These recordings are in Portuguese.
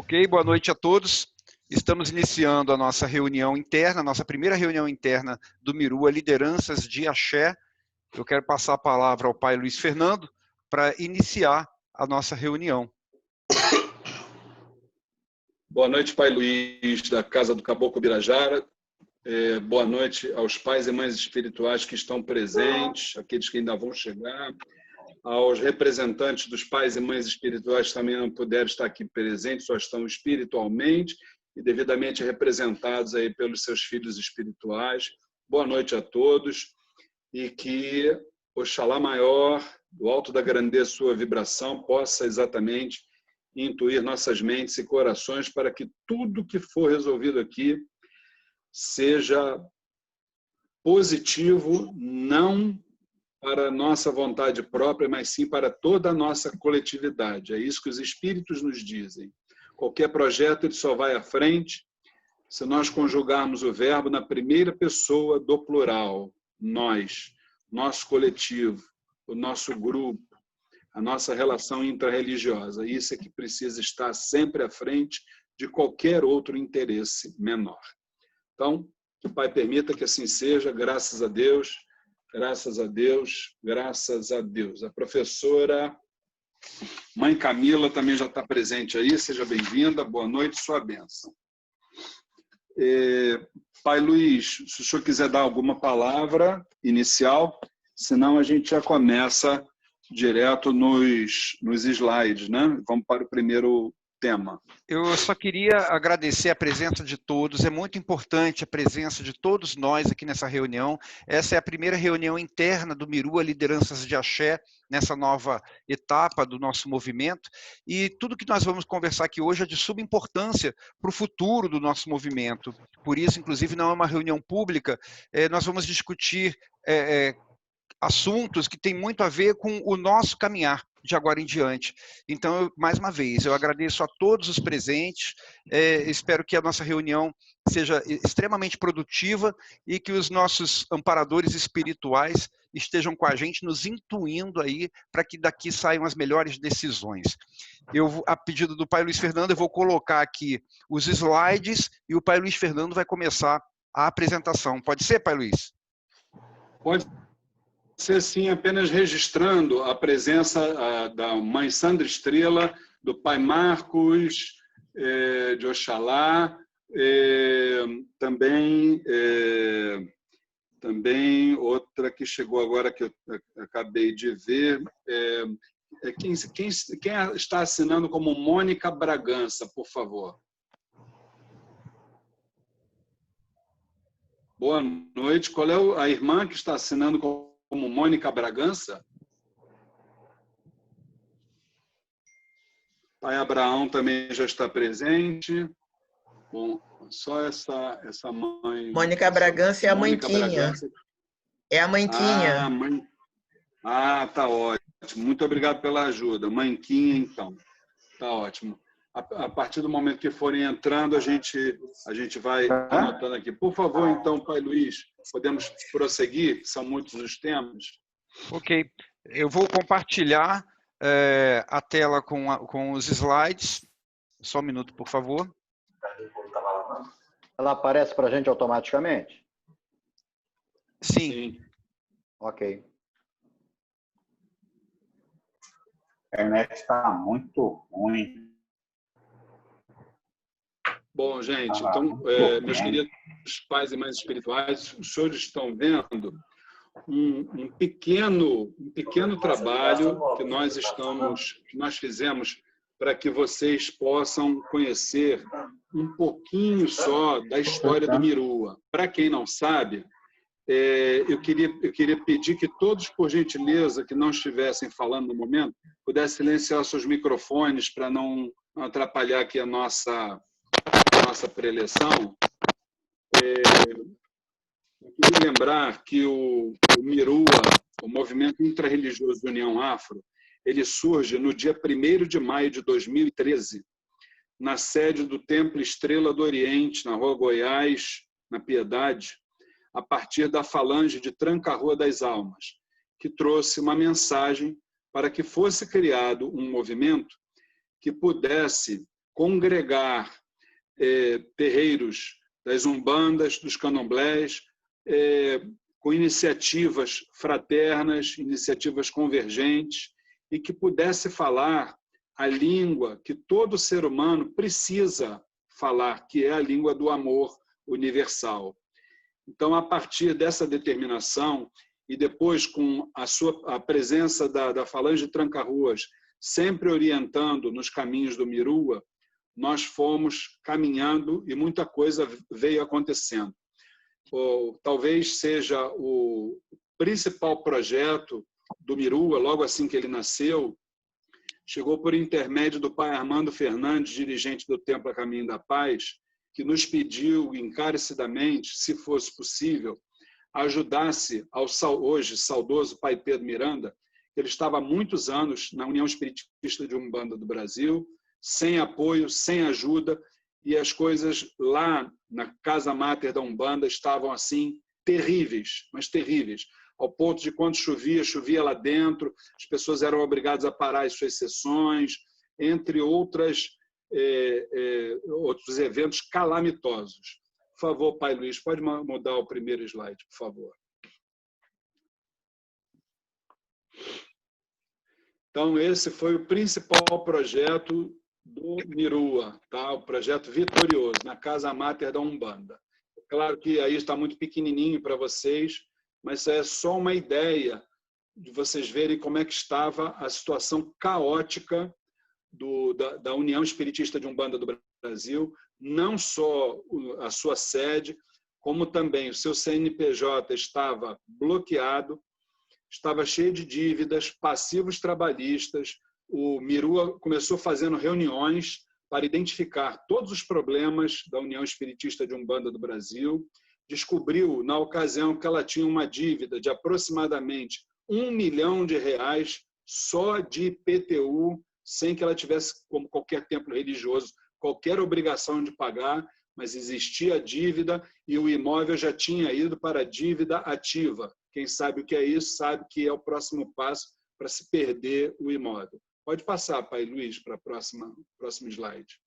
Ok, boa noite a todos. Estamos iniciando a nossa reunião interna, nossa primeira reunião interna do Mirua, Lideranças de Axé. Eu quero passar a palavra ao pai Luiz Fernando para iniciar a nossa reunião. Boa noite, pai Luiz, da Casa do Caboclo Birajara. Boa noite aos pais e mães espirituais que estão presentes, aqueles que ainda vão chegar, aos representantes dos pais e mães espirituais que também não puderam estar aqui presentes, só estão espiritualmente e devidamente representados aí pelos seus filhos espirituais. Boa noite a todos e que Oxalá Maior, do alto da grandeza sua vibração, possa exatamente intuir nossas mentes e corações para que tudo que for resolvido aqui seja positivo, não para a nossa vontade própria, mas sim para toda a nossa coletividade. É isso que os espíritos nos dizem. Qualquer projeto ele só vai à frente se nós conjugarmos o verbo na primeira pessoa do plural. Nós, nosso coletivo, o nosso grupo, a nossa relação intrarreligiosa. Isso é que precisa estar sempre à frente de qualquer outro interesse menor. Então, que o Pai permita que assim seja, graças a Deus, graças a Deus, graças a Deus. A professora Mãe Camila também já está presente aí, seja bem-vinda, boa noite, sua bênção. Pai Luiz, se o senhor quiser dar alguma palavra inicial, senão a gente já começa direto nos slides, né? Vamos para o primeiro tema. Eu só queria agradecer a presença de todos, é muito importante a presença de todos nós aqui nessa reunião. Essa é a primeira reunião interna do Mirua Lideranças de Axé, nessa nova etapa do nosso movimento, e tudo que nós vamos conversar aqui hoje é de suma importância para o futuro do nosso movimento. Por isso, inclusive, não é uma reunião pública, nós vamos discutir assuntos que têm muito a ver com o nosso caminhar de agora em diante. Então, mais uma vez, eu agradeço a todos os presentes, espero que a nossa reunião seja extremamente produtiva e que os nossos amparadores espirituais estejam com a gente, nos intuindo aí para que daqui saiam as melhores decisões. Eu, a pedido do pai Luiz Fernando, eu vou colocar aqui os slides e o pai Luiz Fernando vai começar a apresentação. Pode ser, pai Luiz? Pode ser sim, apenas registrando a presença da mãe Sandra Estrela, do pai Marcos, de Oxalá, também outra que chegou agora que eu acabei de ver, quem está assinando como Mônica Bragança, por favor. Boa noite. Qual é a irmã que está assinando como Mônica Bragança? Pai Abraão também já está presente. Bom, só essa mãe... Mônica Bragança é a Manquinha. É a Manquinha. Tá ótimo. Muito obrigado pela ajuda. Manquinha, então. Tá ótimo. A partir do momento que forem entrando, a gente vai anotando aqui. Por favor, então, pai Luiz, podemos prosseguir? São muitos os temas. Ok. Eu vou compartilhar a tela com os slides. Só um minuto, por favor. Ela aparece para a gente automaticamente? Sim. Ok. A internet está muito ruim. Bom, gente, então, meus queridos pais e mães espirituais, os senhores estão vendo um pequeno trabalho que nós fizemos para que vocês possam conhecer um pouquinho só da história do Mirua. Para quem não sabe, eu queria pedir que todos, por gentileza, que não estivessem falando no momento, pudessem silenciar seus microfones para não atrapalhar aqui a nossa preleção. Eu queria lembrar que o Mirua, o Movimento Intrarreligioso de União Afro, ele surge no dia 1º de maio de 2013, na sede do Templo Estrela do Oriente, na Rua Goiás, na Piedade, a partir da falange de Tranca-Rua das Almas, que trouxe uma mensagem para que fosse criado um movimento que pudesse congregar terreiros das umbandas, dos candomblés, com iniciativas fraternas, iniciativas convergentes, e que pudesse falar a língua que todo ser humano precisa falar, que é a língua do amor universal. Então, a partir dessa determinação, e depois com a presença da Falange Tranca-Ruas, sempre orientando nos caminhos do Mirua, nós fomos caminhando e muita coisa veio acontecendo. Talvez seja o principal projeto do Mirua, logo assim que ele nasceu, chegou por intermédio do pai Armando Fernandes, dirigente do Templo A Caminho da Paz, que nos pediu encarecidamente, se fosse possível, ajudasse ao hoje saudoso pai Pedro Miranda. Ele estava há muitos anos na União Espiritista de Umbanda do Brasil, sem apoio, sem ajuda, e as coisas lá na Casa Máter da Umbanda estavam assim terríveis, mas terríveis, ao ponto de quando chovia, chovia lá dentro, as pessoas eram obrigadas a parar as suas sessões, entre outros eventos calamitosos. Por favor, pai Luiz, pode mudar o primeiro slide, por favor. Então, esse foi o principal projeto do Mirua, tá? O projeto vitorioso, na Casa Máter da Umbanda. Claro que aí está muito pequenininho para vocês, mas é só uma ideia de vocês verem como é que estava a situação caótica da União Espiritista de Umbanda do Brasil, não só a sua sede, como também o seu CNPJ estava bloqueado, estava cheio de dívidas, passivos trabalhistas. O Mirua começou fazendo reuniões para identificar todos os problemas da União Espiritista de Umbanda do Brasil, descobriu, na ocasião, que ela tinha uma dívida de aproximadamente R$1 milhão só de IPTU, sem que ela tivesse, como qualquer templo religioso, qualquer obrigação de pagar, mas existia dívida e o imóvel já tinha ido para a dívida ativa. Quem sabe o que é isso, sabe que é o próximo passo para se perder o imóvel. Pode passar, pai Luiz, para o próximo slide.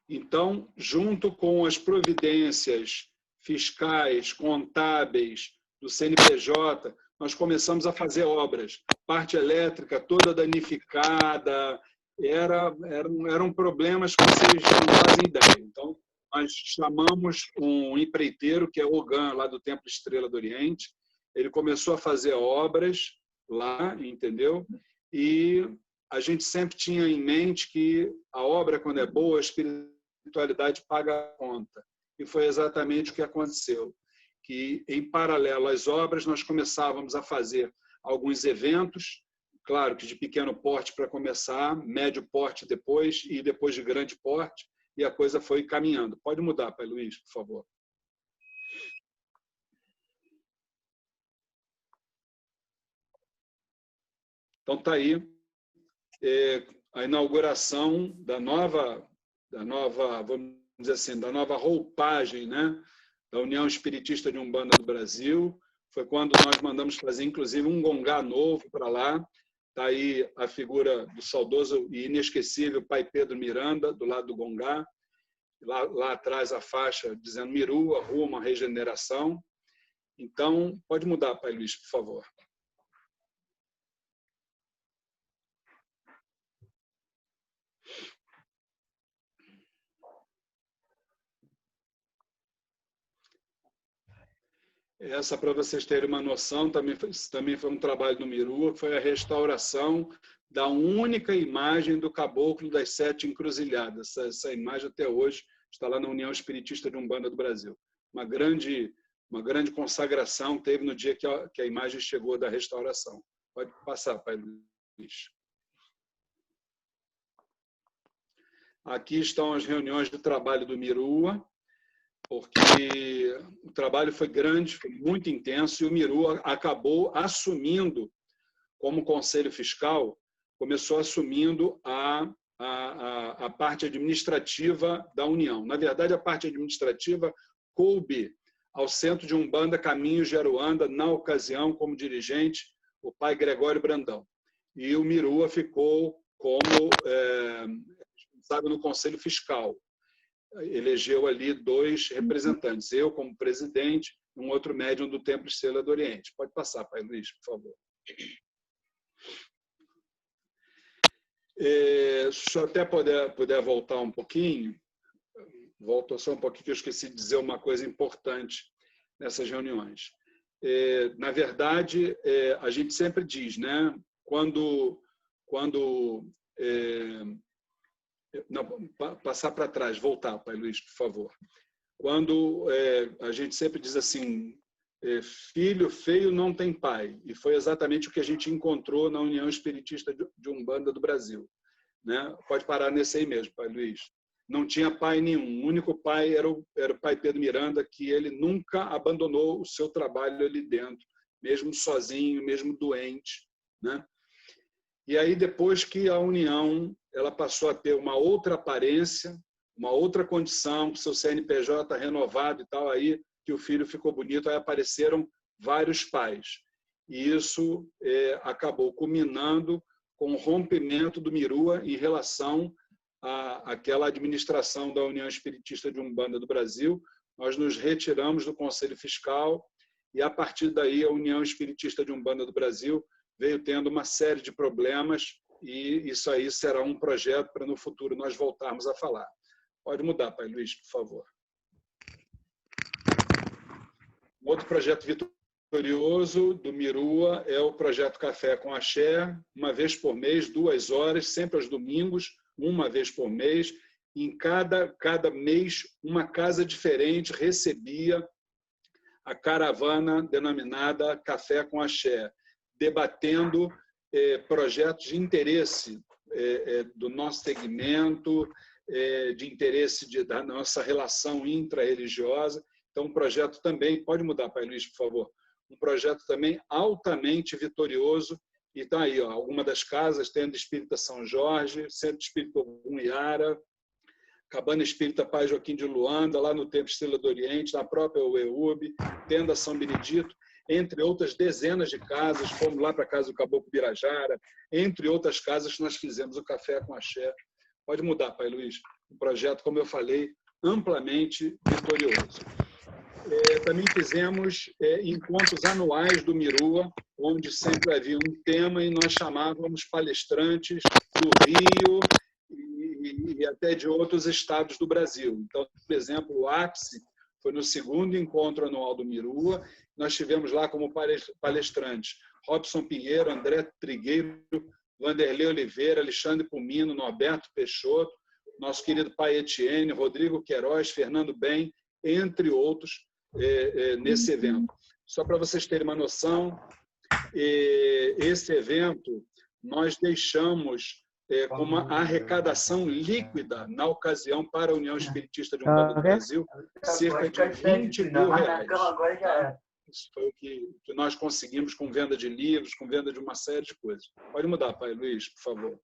Então, junto com as providências fiscais, contábeis, do CNPJ, nós começamos a fazer obras. Parte elétrica toda danificada, eram problemas que vocês não fazem ideia. Então, nós chamamos um empreiteiro, que é Ogan, lá do Templo Estrela do Oriente. Ele começou a fazer obras lá, entendeu? E a gente sempre tinha em mente que a obra, quando é boa, a espiritualidade paga a conta. E foi exatamente o que aconteceu. Que, em paralelo às obras, nós começávamos a fazer alguns eventos, claro que de pequeno porte para começar, médio porte depois, e depois de grande porte, e a coisa foi caminhando. Pode mudar, pai Luiz, por favor. Então, está aí a inauguração da nova, vamos dizer assim, da nova roupagem, né, da União Espiritista de Umbanda do Brasil. Foi quando nós mandamos fazer, inclusive, um gongá novo para lá. Está aí a figura do saudoso e inesquecível pai Pedro Miranda, do lado do gongá. Lá atrás a faixa dizendo Mirua, rumo à regeneração. Então, pode mudar, pai Luiz, por favor. Essa, para vocês terem uma noção, também foi um trabalho do Mirua, que foi a restauração da única imagem do Caboclo das Sete Encruzilhadas. Essa imagem, até hoje, está lá na União Espiritista de Umbanda do Brasil. Uma grande consagração teve no dia que a imagem chegou da restauração. Pode passar, pai Luiz. Aqui estão as reuniões de trabalho do Mirua, porque o trabalho foi grande, foi muito intenso, e o Mirua acabou assumindo, como conselho fiscal, começou assumindo a parte administrativa da União. Na verdade, a parte administrativa coube ao Centro de Umbanda Caminhos de Aruanda, na ocasião, como dirigente, o pai Gregório Brandão. E o Mirua ficou como responsável no Conselho Fiscal. Elegeu ali 2 representantes, eu como presidente, um outro médium do Templo Estrela do Oriente. Pode passar, Pai Luiz, por favor. Se o senhor até puder voltar um pouquinho, volto só um pouquinho, que eu esqueci de dizer uma coisa importante nessas reuniões. Na verdade, a gente sempre diz, né? Não, passar para trás, voltar, Pai Luiz, por favor. Quando a gente sempre diz assim, filho feio não tem pai, e foi exatamente o que a gente encontrou na União Espiritista de Umbanda do Brasil, né? Pode parar nesse aí mesmo, Pai Luiz. Não tinha pai nenhum, o único pai era o pai Pedro Miranda, que ele nunca abandonou o seu trabalho ali dentro, mesmo sozinho, mesmo doente, né? E aí, depois que a União ela passou a ter uma outra aparência, uma outra condição, com seu CNPJ renovado e tal, aí que o filho ficou bonito, aí apareceram vários pais. E isso acabou culminando com o rompimento do Mirua em relação àquela administração da União Espiritista de Umbanda do Brasil. Nós nos retiramos do Conselho Fiscal e, a partir daí, a União Espiritista de Umbanda do Brasil veio tendo uma série de problemas e isso aí será um projeto para, no futuro, nós voltarmos a falar. Pode mudar, Pai Luiz, por favor. Um outro projeto vitorioso do Mirua é o projeto Café com Axé, uma vez por mês, 2 horas, sempre aos domingos, uma vez por mês. Em cada mês, uma casa diferente recebia a caravana denominada Café com Axé, debatendo projetos de interesse do nosso segmento, de interesse da nossa relação intra-religiosa. Então, um projeto também, pode mudar, Pai Luiz, por favor, um projeto também altamente vitorioso. E está aí, ó, alguma das casas, Tenda Espírita São Jorge, Centro Espírita Ogum-Iara, Cabana Espírita Pai Joaquim de Luanda, lá no Templo Estrela do Oriente, na própria UEUB, Tenda São Benedito, entre outras dezenas de casas, fomos lá para a casa do Caboclo Birajara, entre outras casas que nós fizemos o Café com Axé. Pode mudar, Pai Luiz. Um projeto, como eu falei, amplamente vitorioso. Também fizemos encontros anuais do Mirua, onde sempre havia um tema e nós chamávamos palestrantes do Rio e até de outros estados do Brasil. Então, por exemplo, o ápice foi no 2º encontro anual do Mirua. Nós tivemos lá como palestrantes Robson Pinheiro, André Trigueiro, Vanderlei Oliveira, Alexandre Pumino, Norberto Peixoto, nosso querido pai Etienne, Rodrigo Queiroz, Fernando Bem, entre outros, nesse evento. Só para vocês terem uma noção, esse evento nós deixamos com uma arrecadação líquida na ocasião para a União Espiritista de Umbanda do Brasil, cerca de R$20 mil. Tá? Isso foi o que nós conseguimos com venda de livros, com venda de uma série de coisas. Pode mudar, Pai Luiz, por favor.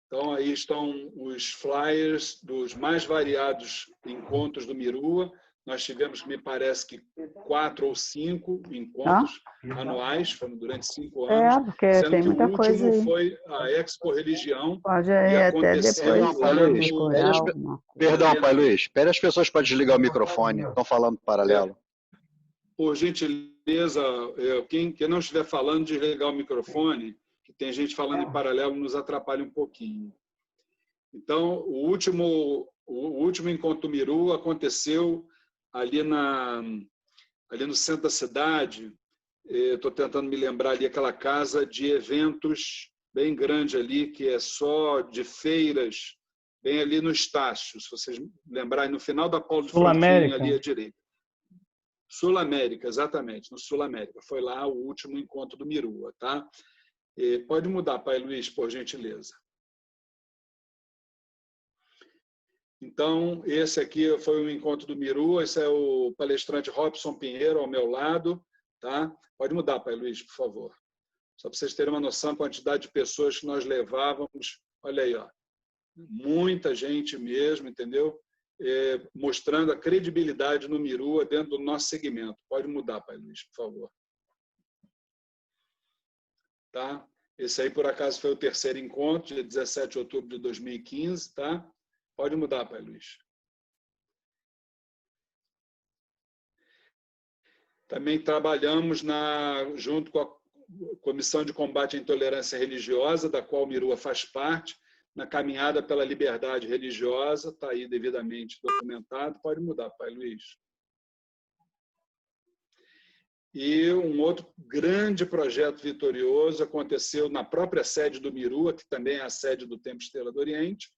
Então, aí estão os flyers dos mais variados encontros do Mirua. Nós tivemos, me parece que 4 ou 5 encontros anuais, foram durante 5 anos. Porque sendo tem que muita o coisa último aí. foi a Expo Religião. Pode e até depois aconteceu lá no... Perdão, Pai Luiz. Espera as pessoas para desligar o microfone. Estão falando paralelo. Por gentileza, quem não estiver falando, desligar o microfone, que tem gente falando em paralelo, nos atrapalha um pouquinho. Então, o último encontro do Miru aconteceu ali no centro da cidade. Estou tentando me lembrar ali, aquela casa de eventos bem grande ali, que é só de feiras, bem ali no Estácio, se vocês lembrarem, no final da Paulo de Frontin, ali à direita. Sul América, exatamente, no Sul América. Foi lá o último encontro do Mirua, tá? Pode mudar, Pai Luiz, por gentileza. Então, esse aqui foi o encontro do Mirua, esse é o palestrante Robson Pinheiro ao meu lado, tá? Pode mudar, Pai Luiz, por favor. Só para vocês terem uma noção da quantidade de pessoas que nós levávamos. Olha aí, ó. Muita gente mesmo, entendeu? Mostrando a credibilidade no Mirua dentro do nosso segmento. Pode mudar, Pai Luiz, por favor. tá? Esse aí, por acaso, foi o terceiro encontro, dia 17 de outubro de 2015, tá? Pode mudar, Pai Luiz. Também trabalhamos junto com a Comissão de Combate à Intolerância Religiosa, da qual o Mirua faz parte, na caminhada pela liberdade religiosa, está aí devidamente documentado. Pode mudar, Pai Luiz. E um outro grande projeto vitorioso aconteceu na própria sede do Mirua, que também é a sede do Templo Estrela do Oriente,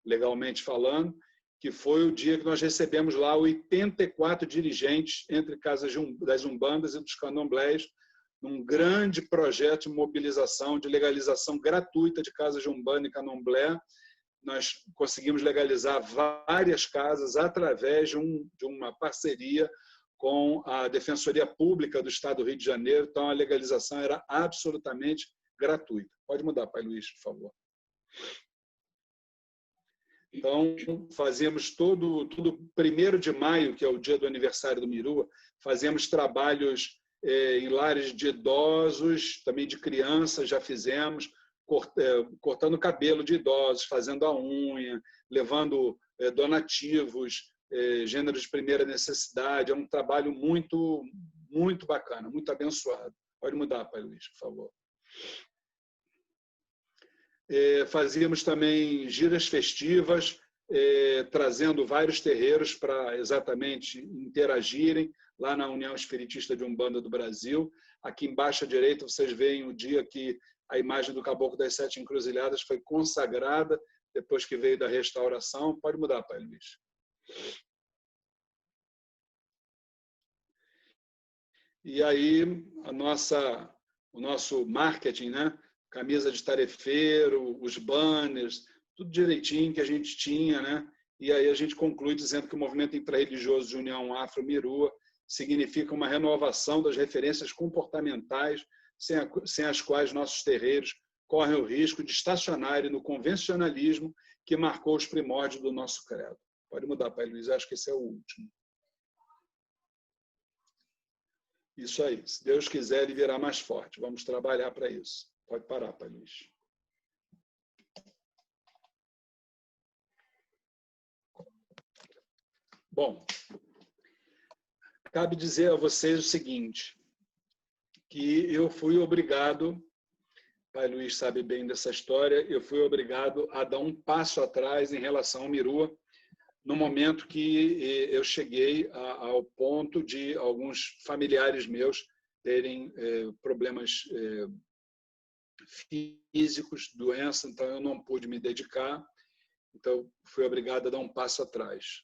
legalmente falando, que foi o dia que nós recebemos lá 84 dirigentes entre casas das umbandas e dos candomblés, num grande projeto de mobilização, de legalização gratuita de casas de umbanda e candomblé. Nós conseguimos legalizar várias casas através de uma parceria com a Defensoria Pública do Estado do Rio de Janeiro. Então, a legalização era absolutamente gratuita. Pode mudar, Pai Luiz, por favor. Então, fazemos tudo 1º de maio, que é o dia do aniversário do Mirua, fazemos trabalhos em lares de idosos, também de crianças, já fizemos, cortando cabelo de idosos, fazendo a unha, levando donativos, gêneros de primeira necessidade. É um trabalho muito, muito bacana, muito abençoado. Pode mudar, Pai Luiz, por favor. Fazíamos também giras festivas, trazendo vários terreiros para exatamente interagirem lá na União Espiritista de Umbanda do Brasil. Aqui embaixo à direita vocês veem o dia que a imagem do Caboclo das 7 Encruzilhadas foi consagrada, depois que veio da restauração. Pode mudar, Pai Luiz. E aí, o nosso marketing, né? Camisa de tarefeiro, os banners, tudo direitinho que a gente tinha, né? E aí a gente conclui dizendo que o movimento intrarreligioso de União Afro-Mirua significa uma renovação das referências comportamentais sem as quais nossos terreiros correm o risco de estacionarem no convencionalismo que marcou os primórdios do nosso credo. Pode mudar, Pai Luiz, acho que esse é o último. Isso aí, se Deus quiser, ele virá mais forte. Vamos trabalhar para isso. Pode parar, Pai Luiz. Bom, cabe dizer a vocês o seguinte, que eu fui obrigado, Pai Luiz sabe bem dessa história, eu fui obrigado a dar um passo atrás em relação ao Mirua, no momento que eu cheguei ao ponto de alguns familiares meus terem problemas físicos, doença, então eu não pude me dedicar, então fui obrigado a dar um passo atrás.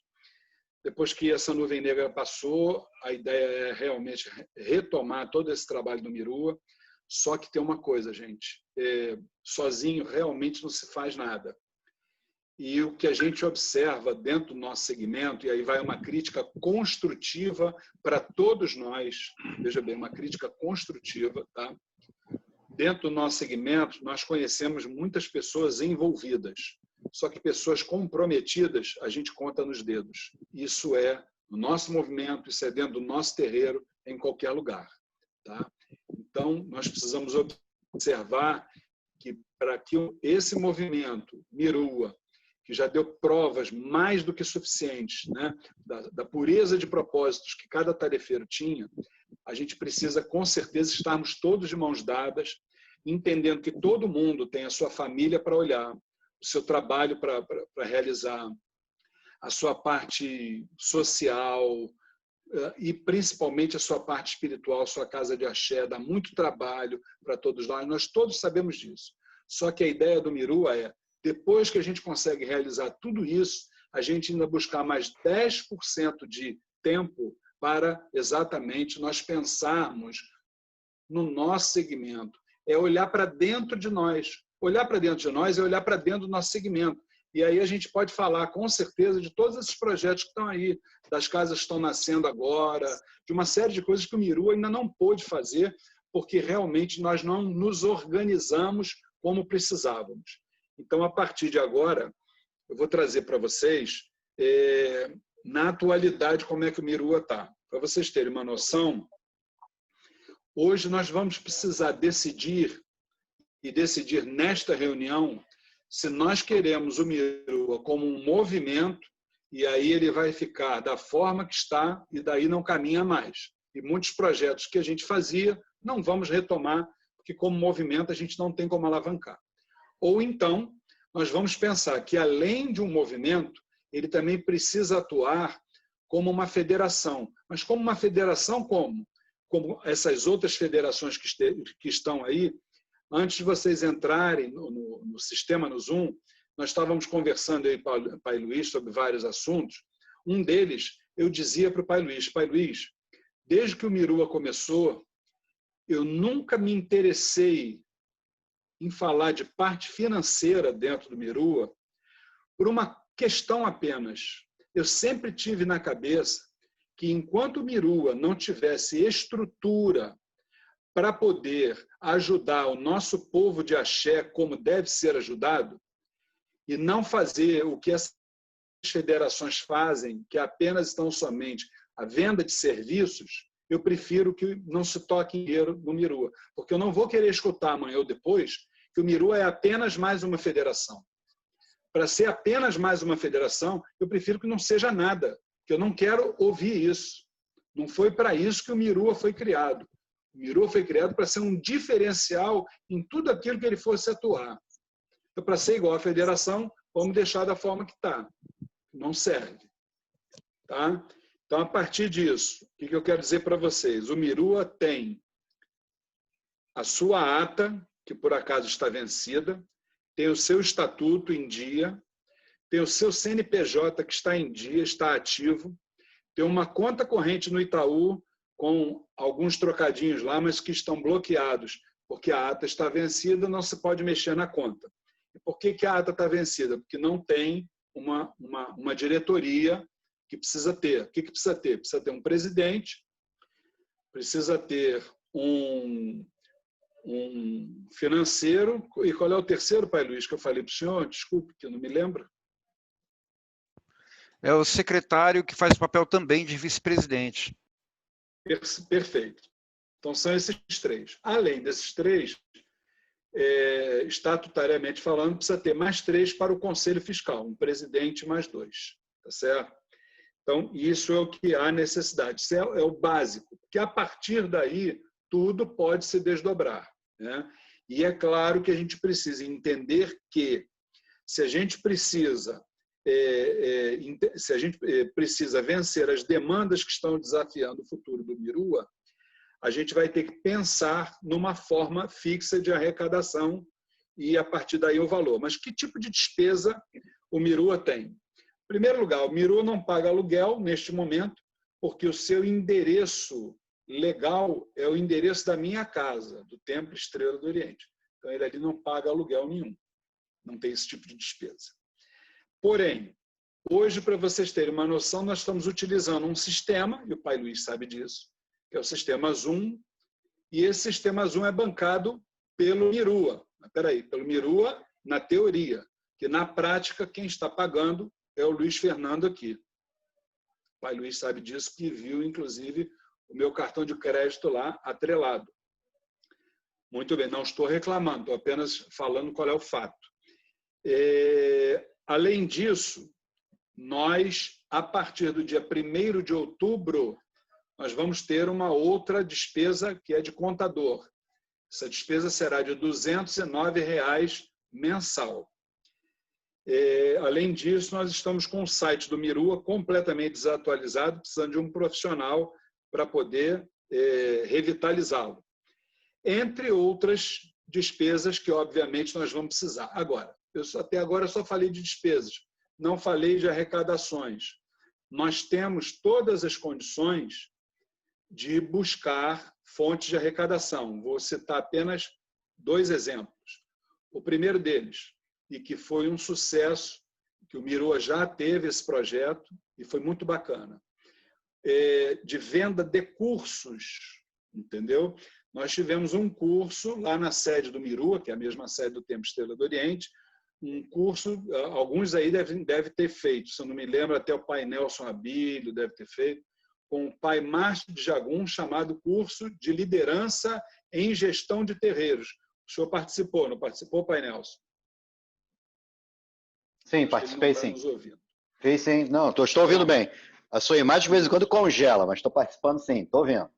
Depois que essa nuvem negra passou, a ideia é realmente retomar todo esse trabalho do Mirua, só que tem uma coisa, gente, sozinho realmente não se faz nada. E o que a gente observa dentro do nosso segmento, e aí vai uma crítica construtiva para todos nós, veja bem, uma crítica construtiva, tá? Dentro do nosso segmento, nós conhecemos muitas pessoas envolvidas, só que pessoas comprometidas a gente conta nos dedos. Isso é no nosso movimento, isso é dentro do nosso terreiro, em qualquer lugar, tá? Então, nós precisamos observar que para que esse movimento Mirua, que já deu provas mais do que suficientes, né, da pureza de propósitos que cada tarefeiro tinha, a gente precisa, com certeza, estarmos todos de mãos dadas, entendendo que todo mundo tem a sua família para olhar, o seu trabalho para realizar, a sua parte social e, principalmente, a sua parte espiritual, sua casa de axé, dá muito trabalho para todos nós todos sabemos disso. Só que a ideia do Mirua é, depois que a gente consegue realizar tudo isso, a gente ainda buscar mais 10% de tempo para exatamente nós pensarmos no nosso segmento. É olhar para dentro de nós. Olhar para dentro de nós é olhar para dentro do nosso segmento. E aí a gente pode falar, com certeza, de todos esses projetos que estão aí, das casas que estão nascendo agora, de uma série de coisas que o Mirua ainda não pôde fazer, porque realmente nós não nos organizamos como precisávamos. Então, a partir de agora, eu vou trazer para vocês, na atualidade, como é que o Mirua está. Para vocês terem uma noção, hoje nós vamos precisar decidir e decidir nesta reunião se nós queremos o Mirua como um movimento, e aí ele vai ficar da forma que está e daí não caminha mais. E muitos projetos que a gente fazia não vamos retomar, porque como movimento a gente não tem como alavancar. Ou então, nós vamos pensar que além de um movimento, ele também precisa atuar como uma federação. Mas como uma federação como? Como essas outras federações que estão aí. Antes de vocês entrarem no sistema, no Zoom, nós estávamos conversando aí com o Pai Luiz sobre vários assuntos. Um deles, eu dizia para o Pai Luiz, desde que o Mirua começou, eu nunca me interessei em falar de parte financeira dentro do Mirua por uma questão apenas. Eu sempre tive na cabeça que enquanto o Mirua não tivesse estrutura para poder ajudar o nosso povo de axé como deve ser ajudado, e não fazer o que essas federações fazem, que apenas estão somente a venda de serviços, eu prefiro que não se toque dinheiro no Mirua, porque eu não vou querer escutar amanhã ou depois que o Mirua é apenas mais uma federação. Para ser apenas mais uma federação, eu prefiro que não seja nada, que eu não quero ouvir isso. Não foi para isso que o Mirua foi criado. O Mirua foi criado para ser um diferencial em tudo aquilo que ele fosse atuar. Então, para ser igual à federação, vamos deixar da forma que está. Não serve. Tá? Então, a partir disso, o que eu quero dizer para vocês? O Mirua tem a sua ata, que por acaso está vencida, tem o seu estatuto em dia, tem o seu CNPJ que está em dia, está ativo, tem uma conta corrente no Itaú com alguns trocadinhos lá, mas que estão bloqueados, porque a ata está vencida, não se pode mexer na conta. E por que a ata está vencida? Porque não tem uma diretoria que precisa ter. O que precisa ter? Precisa ter um presidente, precisa ter um financeiro. E qual é o terceiro, Pai Luiz, que eu falei para o senhor? Desculpe, que eu não me lembro. É o secretário que faz o papel também de vice-presidente. Perfeito. Então, são esses três. Além desses três, estatutariamente falando, precisa ter mais 3 para o Conselho Fiscal, um presidente mais 2. Tá certo? Então, isso é o que há necessidade. Isso é o básico, porque a partir daí, tudo pode se desdobrar. Né? E é claro que a gente precisa entender que, se a gente precisa vencer as demandas que estão desafiando o futuro do Mirua, a gente vai ter que pensar numa forma fixa de arrecadação e, a partir daí, o valor. Mas que tipo de despesa o Mirua tem? Em primeiro lugar, o Mirua não paga aluguel neste momento, porque o seu endereço legal é o endereço da minha casa, do Templo Estrela do Oriente. Então, ele ali não paga aluguel nenhum. Não tem esse tipo de despesa. Porém, hoje, para vocês terem uma noção, nós estamos utilizando um sistema, e o Pai Luiz sabe disso, que é o sistema Zoom, e esse sistema Zoom é bancado pelo Mirua. Pelo Mirua na teoria, que na prática quem está pagando é o Luiz Fernando aqui. O Pai Luiz sabe disso, que viu, inclusive, o meu cartão de crédito lá atrelado. Muito bem, não estou reclamando, estou apenas falando qual é o fato. Além disso, nós, a partir do dia 1º de outubro, nós vamos ter uma outra despesa que é de contador. Essa despesa será de R$ 209 mensal. Além disso, nós estamos com o site do Mirua completamente desatualizado, precisando de um profissional para poder revitalizá-lo. Entre outras despesas que, obviamente, nós vamos precisar. Agora, até agora eu só falei de despesas, não falei de arrecadações. Nós temos todas as condições de buscar fontes de arrecadação. Vou citar apenas 2 exemplos. O primeiro deles, e que foi um sucesso, que o Mirua já teve esse projeto, e foi muito bacana, de venda de cursos, entendeu? Nós tivemos um curso lá na sede do Mirua, que é a mesma sede do Templo Estrela do Oriente, um curso, alguns aí devem ter feito, se eu não me lembro, até o pai Nelson Abílio deve ter feito, com o pai Márcio de Jagum, chamado Curso de Liderança em Gestão de Terreiros. O senhor participou, não participou, Pai Nelson? Sim, Acho participei que ele não está sim. nos ouvindo. Fiz sim. Não, estou ouvindo bem. A sua imagem de vez em quando congela, mas estou participando sim, estou vendo.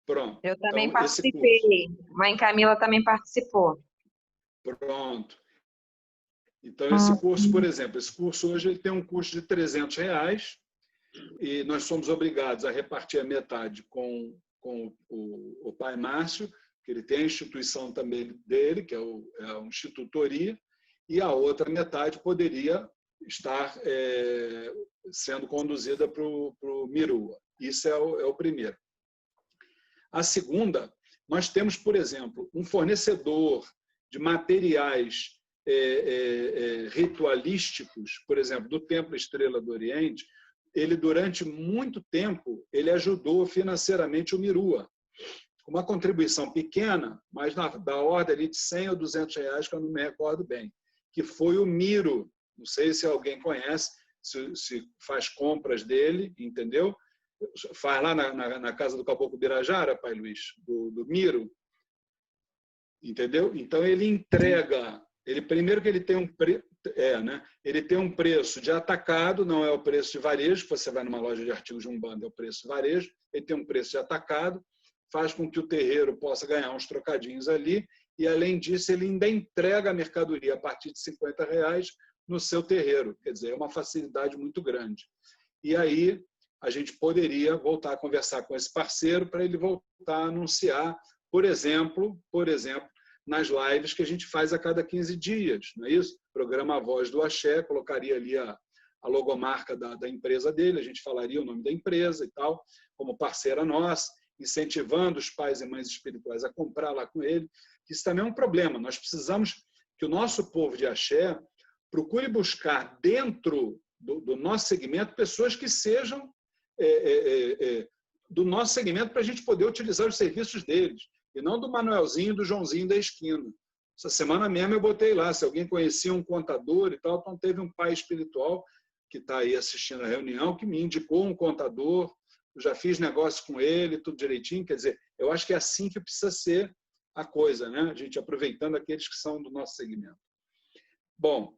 Pronto. Eu também Então, esse participei. Mãe Camila também participou. Pronto. Então, esse curso, por exemplo, esse curso hoje ele tem um custo de R$300 e nós somos obrigados a repartir a metade com o pai Márcio, que ele tem a instituição também dele, que é o Instituto Toria, e a outra metade poderia estar sendo conduzida para o Mirua. Isso é o primeiro. A segunda, nós temos, por exemplo, um fornecedor de materiais ritualísticos, por exemplo, do Templo Estrela do Oriente. Ele, durante muito tempo, ele ajudou financeiramente o Mirua, com uma contribuição pequena, mas da ordem ali de R$100 ou R$200, que eu não me recordo bem, que foi o Miro. Não sei se alguém conhece, se faz compras dele, entendeu? Faz lá na casa do Caboclo Birajara, Pai Luiz, do Miro. Entendeu? Então, ele entrega... primeiro que ele tem ele tem um preço de atacado, não é o preço de varejo, que você vai numa loja de artigos de Umbanda, é o preço de varejo, ele tem um preço de atacado, faz com que o terreiro possa ganhar uns trocadinhos ali, e além disso ele ainda entrega a mercadoria a partir de R$50 no seu terreiro, quer dizer, é uma facilidade muito grande. E aí a gente poderia voltar a conversar com esse parceiro para ele voltar a anunciar, por exemplo, nas lives que a gente faz a cada 15 dias, não é isso? Programa A Voz do Axé, colocaria ali a logomarca da empresa dele, a gente falaria o nome da empresa e tal, como parceira nossa, incentivando os pais e mães espirituais a comprar lá com ele. Isso também é um problema. Nós precisamos que o nosso povo de Axé procure buscar dentro do nosso segmento pessoas que sejam do nosso segmento para a gente poder utilizar os serviços deles. E não do Manuelzinho e do Joãozinho da esquina. Essa semana mesmo eu botei lá, se alguém conhecia um contador e tal, então teve um pai espiritual que está aí assistindo a reunião, que me indicou um contador, eu já fiz negócio com ele, tudo direitinho, quer dizer, eu acho que é assim que precisa ser a coisa, né? A gente aproveitando aqueles que são do nosso segmento. Bom,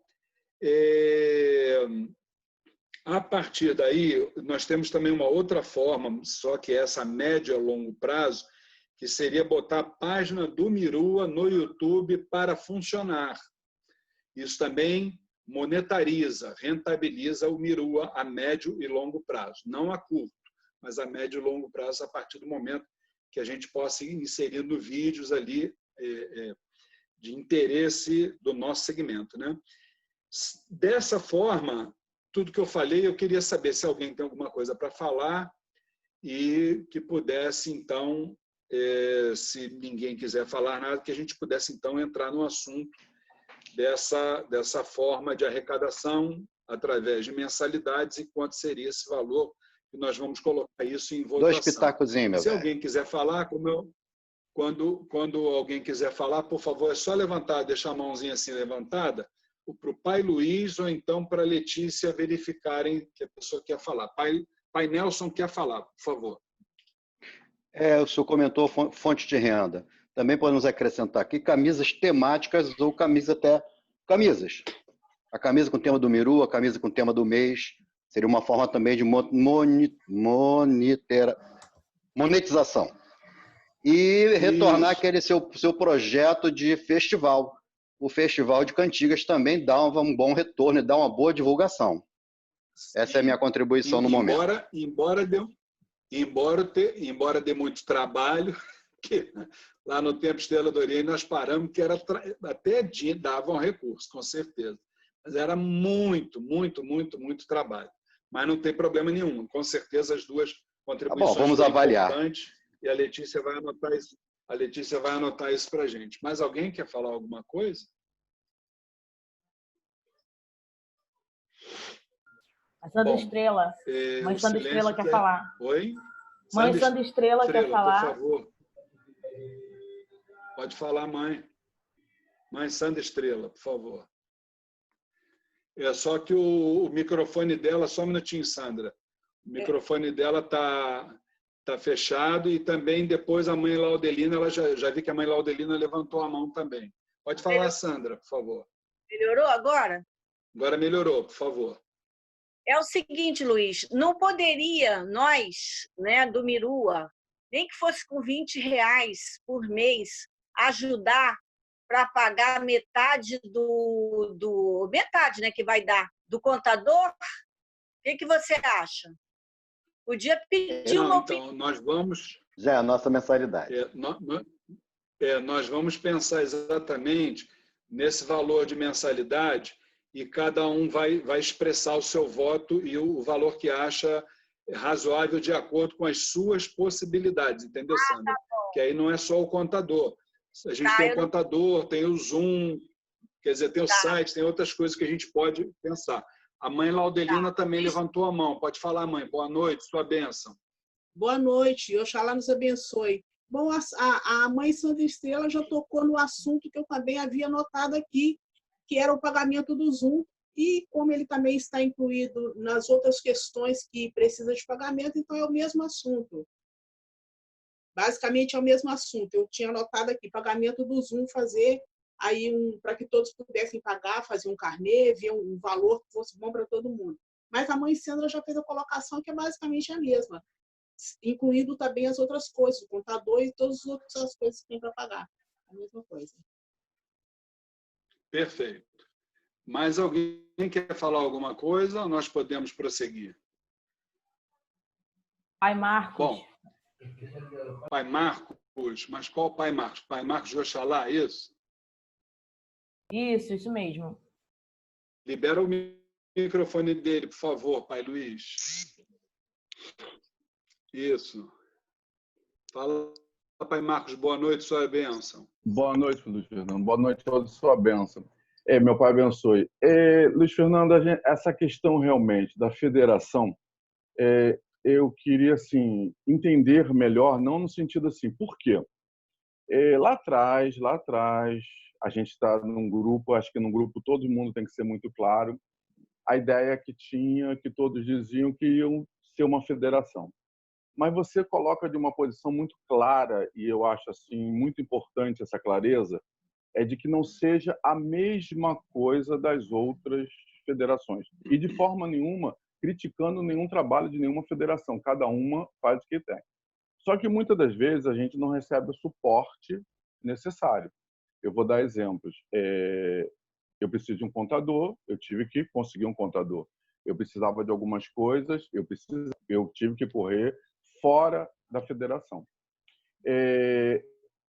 a partir daí, nós temos também uma outra forma, só que essa médio a longo prazo, que seria botar a página do Mirua no YouTube para funcionar. Isso também monetariza, rentabiliza o Mirua a médio e longo prazo. Não a curto, mas a médio e longo prazo a partir do momento que a gente possa ir inserindo vídeos ali de interesse do nosso segmento, né? Dessa forma, tudo que eu falei, eu queria saber se alguém tem alguma coisa para falar e que pudesse, então, se ninguém quiser falar nada, que a gente pudesse, então, entrar no assunto dessa forma de arrecadação através de mensalidades e quanto seria esse valor, e nós vamos colocar isso em votação. 2 pitacozinhos, meu Se alguém quiser falar, quando alguém quiser falar, por favor, é só levantar, deixar a mãozinha assim levantada, para o Pai Luiz ou então para a Letícia verificarem que a pessoa quer falar. Pai Nelson quer falar, por favor. O senhor comentou fonte de renda. Também podemos acrescentar aqui camisas temáticas ou camisas. A camisa com o tema do Miru, a camisa com o tema do mês. Seria uma forma também de monetização. E retornar aquele seu projeto de festival. O Festival de Cantigas também dá um bom retorno e dá uma boa divulgação. Essa é a minha contribuição no momento. Embora dê muito trabalho, que lá no Templo Estrela do Oriente nós paramos, que era até davam recurso, com certeza. Mas era muito, muito, muito, muito trabalho. Mas não tem problema nenhum. Com certeza as duas contribuições vamos avaliar. Importantes e a Letícia vai anotar isso. A Letícia vai anotar isso para a gente. Mas alguém quer falar alguma coisa? A Sandra Estrela. Mãe Sandra Estrela quer falar. Oi? Mãe Sandra Estrela quer falar. Por favor. Pode falar, mãe. Mãe Sandra Estrela, por favor. É só que o microfone dela, só um minutinho, Sandra. O microfone dela está Tá fechado. E também depois a mãe Laudelina, ela já vi que a mãe Laudelina levantou a mão também. Pode falar, Sandra, por favor. Melhorou agora? Agora melhorou, por favor. É o seguinte, Luiz, não poderia nós, né, do Mirua, nem que fosse com R$20 por mês, ajudar para pagar metade metade, né, que vai dar do contador? O que você acha? Podia pedir uma opinião. Então, nós vamos... Já é a nossa mensalidade. Nós vamos pensar exatamente nesse valor de mensalidade e cada um vai expressar o seu voto e o valor que acha razoável de acordo com as suas possibilidades, entendeu, Sandra? Que aí não é só o contador. A gente tem o contador, tem o Zoom, quer dizer, tem o site, tem outras coisas que a gente pode pensar. A mãe Laudelina também levantou a mão. Pode falar, mãe. Boa noite, sua bênção. Boa noite, Oxalá nos abençoe. Bom, a mãe Sandra Estrela já tocou no assunto que eu também havia notado aqui, que era o pagamento do Zoom, e como ele também está incluído nas outras questões que precisa de pagamento, então é o mesmo assunto. Basicamente é o mesmo assunto. Eu tinha anotado aqui, pagamento do Zoom, fazer aí para que todos pudessem pagar, fazer um carnê, ver um valor que fosse bom para todo mundo. Mas a mãe Sandra já fez a colocação que é basicamente a mesma, incluindo também as outras coisas, o contador e todas as outras coisas que tem para pagar. A mesma coisa. Perfeito. Mais alguém quer falar alguma coisa ou nós podemos prosseguir? Pai Marcos. Bom, Pai Marcos, mas qual Pai Marcos? Pai Marcos de Oxalá, isso? Isso mesmo. Libera o microfone dele, por favor, Pai Luiz. Isso. Fala, Pai Marcos, boa noite, sua bênção. Boa noite, Luiz Fernando. Boa noite a todos, sua bênção. Meu pai abençoe. Luiz Fernando, essa questão realmente da federação, eu queria assim, entender melhor, não no sentido assim, por quê? Lá atrás, a gente está num grupo, acho que num grupo todo mundo tem que ser muito claro, a ideia que tinha, que todos diziam que iam ser uma federação. Mas você coloca de uma posição muito clara, e eu acho assim muito importante essa clareza, é de que não seja a mesma coisa das outras federações. E de forma nenhuma criticando nenhum trabalho de nenhuma federação, cada uma faz o que tem. Só que muitas das vezes a gente não recebe o suporte necessário. Eu vou dar exemplos. Eu preciso de um contador, eu tive que conseguir um contador. Eu precisava de algumas coisas, eu tive que correr fora da federação.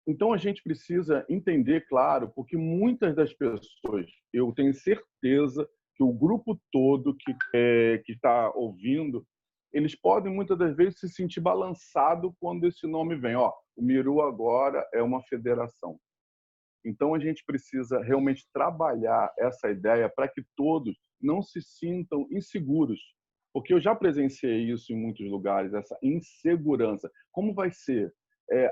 Então, a gente precisa entender, claro, porque muitas das pessoas, eu tenho certeza que o grupo todo que está ouvindo, eles podem, muitas das vezes, se sentir balançado quando esse nome vem. O Miru agora é uma federação. Então, a gente precisa realmente trabalhar essa ideia para que todos não se sintam inseguros. Porque eu já presenciei isso em muitos lugares, essa insegurança. Como vai ser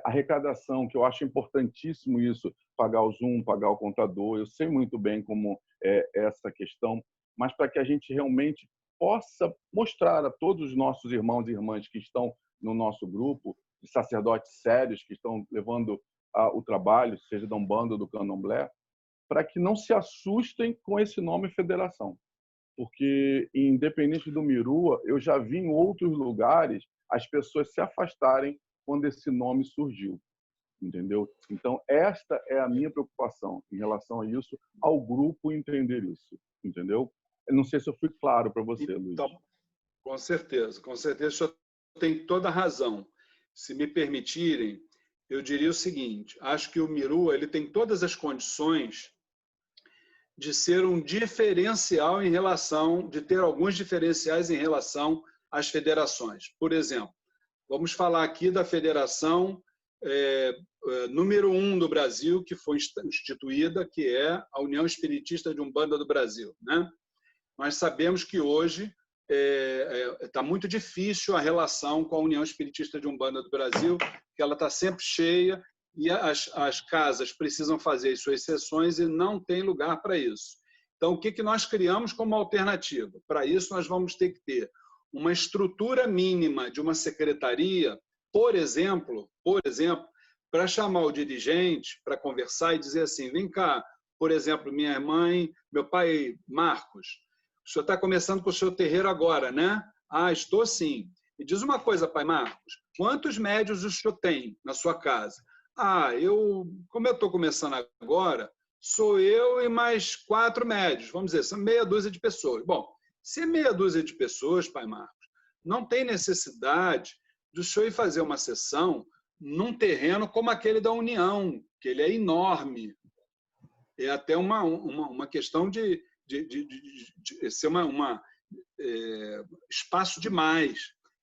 arrecadação, que eu acho importantíssimo isso, pagar o Zoom, pagar o contador, eu sei muito bem como é essa questão, mas para que a gente realmente possa mostrar a todos os nossos irmãos e irmãs que estão no nosso grupo, de sacerdotes sérios que estão levando o trabalho, seja da Umbanda ou do Candomblé, para que não se assustem com esse nome federação. Porque, independente do Mirua, eu já vi em outros lugares as pessoas se afastarem quando esse nome surgiu, entendeu? Então, esta é a minha preocupação em relação a isso, ao grupo entender isso, entendeu? Eu não sei se eu fui claro para você, Luiz. Então, com certeza, o senhor tem toda a razão. Se me permitirem, eu diria o seguinte, acho que o Miru ele tem todas as condições de ser um diferencial em relação, de ter alguns diferenciais em relação às federações. Por exemplo, vamos falar aqui da federação número 1 do Brasil, que foi instituída, que é a União Espiritista de Umbanda do Brasil, né? Nós sabemos que hoje está muito difícil a relação com a União Espiritista de Umbanda do Brasil, que ela está sempre cheia e as casas precisam fazer as suas sessões e não tem lugar para isso. Então, o que nós criamos como alternativa? Para isso, nós vamos ter que ter uma estrutura mínima de uma secretaria por exemplo, para chamar o dirigente para conversar e dizer assim, vem cá, por exemplo, minha mãe, meu pai Marcos, o senhor está começando com o seu terreiro agora, né? Ah, estou sim. Me diz uma coisa, pai Marcos, quantos médios o senhor tem na sua casa? Ah, como eu estou começando agora, sou eu e mais 4 médios, vamos dizer, são meia dúzia de pessoas. Bom, se é meia dúzia de pessoas, pai Marcos, não tem necessidade de o senhor ir fazer uma sessão num terreno como aquele da União, que ele é enorme. É até uma questão de ser espaço demais.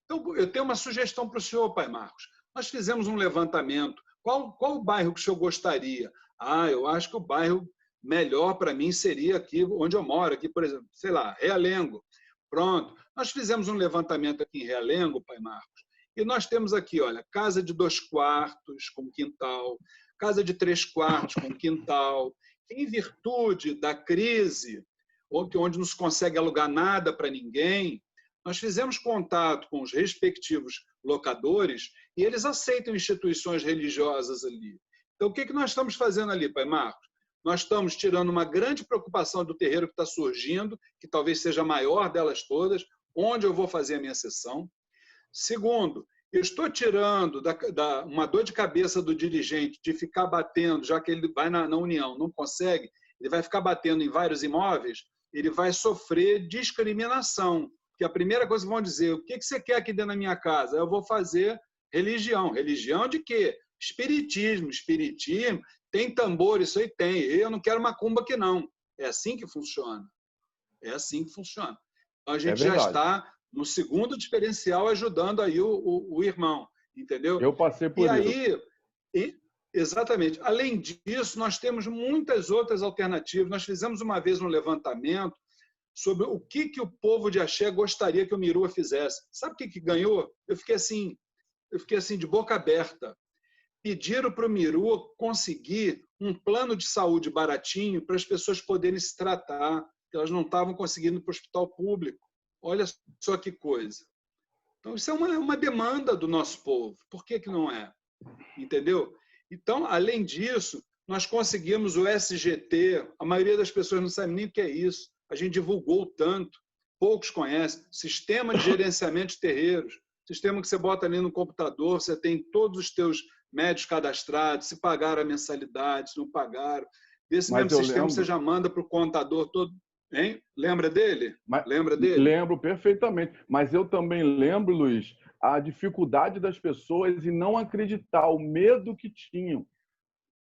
Então, eu tenho uma sugestão para o senhor, pai Marcos. Nós fizemos um levantamento. Qual o bairro que o senhor gostaria? Ah, eu acho que o bairro melhor para mim seria aqui onde eu moro, aqui, por exemplo, sei lá, Realengo. Pronto. Nós fizemos um levantamento aqui em Realengo, pai Marcos, e nós temos aqui, olha, casa de 2 quartos com quintal, casa de 3 quartos com quintal. Em virtude da crise, onde não se consegue alugar nada para ninguém, nós fizemos contato com os respectivos locadores e eles aceitam instituições religiosas ali. Então, o que nós estamos fazendo ali, pai Marcos? Nós estamos tirando uma grande preocupação do terreiro que está surgindo, que talvez seja a maior delas todas, onde eu vou fazer a minha sessão. Segundo, eu estou tirando uma dor de cabeça do dirigente de ficar batendo, já que ele vai na União, não consegue, ele vai ficar batendo em vários imóveis, ele vai sofrer discriminação. Que a primeira coisa que vão dizer, o que você quer aqui dentro da minha casa? Eu vou fazer religião. Religião de quê? Espiritismo. Espiritismo, tem tambor, isso aí tem. Eu não quero macumba aqui não. É assim que funciona. É assim que funciona. Então, a gente já está no segundo diferencial ajudando aí o irmão, entendeu? Eu passei por isso. Exatamente. Além disso, nós temos muitas outras alternativas. Nós fizemos uma vez um levantamento sobre o que o povo de Axé gostaria que o Mirua fizesse. Sabe o que ganhou? Eu fiquei assim de boca aberta. Pediram para o Mirua conseguir um plano de saúde baratinho para as pessoas poderem se tratar, que elas não estavam conseguindo ir para o hospital público. Olha só que coisa. Então, isso é uma demanda do nosso povo. Por que não é? Entendeu? Então, além disso, nós conseguimos o SGT. A maioria das pessoas não sabe nem o que é isso. A gente divulgou tanto. Poucos conhecem. Sistema de gerenciamento de terreiros. Sistema que você bota ali no computador, você tem todos os teus médios cadastrados, se pagaram a mensalidade, se não pagaram. Desse mesmo sistema, você já manda para o contador todo. Hein? Lembra dele? Lembra dele? Lembro perfeitamente. Mas eu também lembro, Luiz, a dificuldade das pessoas em não acreditar, o medo que tinham.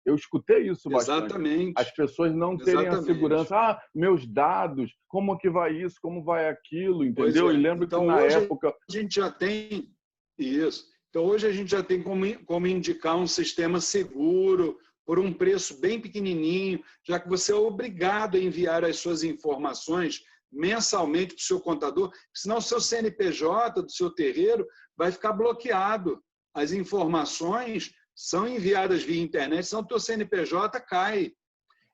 Eu escutei isso bastante. Exatamente. As pessoas não terem a segurança. Ah, meus dados, como que vai isso, como vai aquilo, entendeu? E lembro então, que na época... A gente já tem isso. Então, hoje a gente já tem como indicar um sistema seguro, por um preço bem pequenininho, já que você é obrigado a enviar as suas informações mensalmente para o seu contador, senão o seu CNPJ do seu terreiro vai ficar bloqueado. As informações são enviadas via internet, senão o teu CNPJ cai.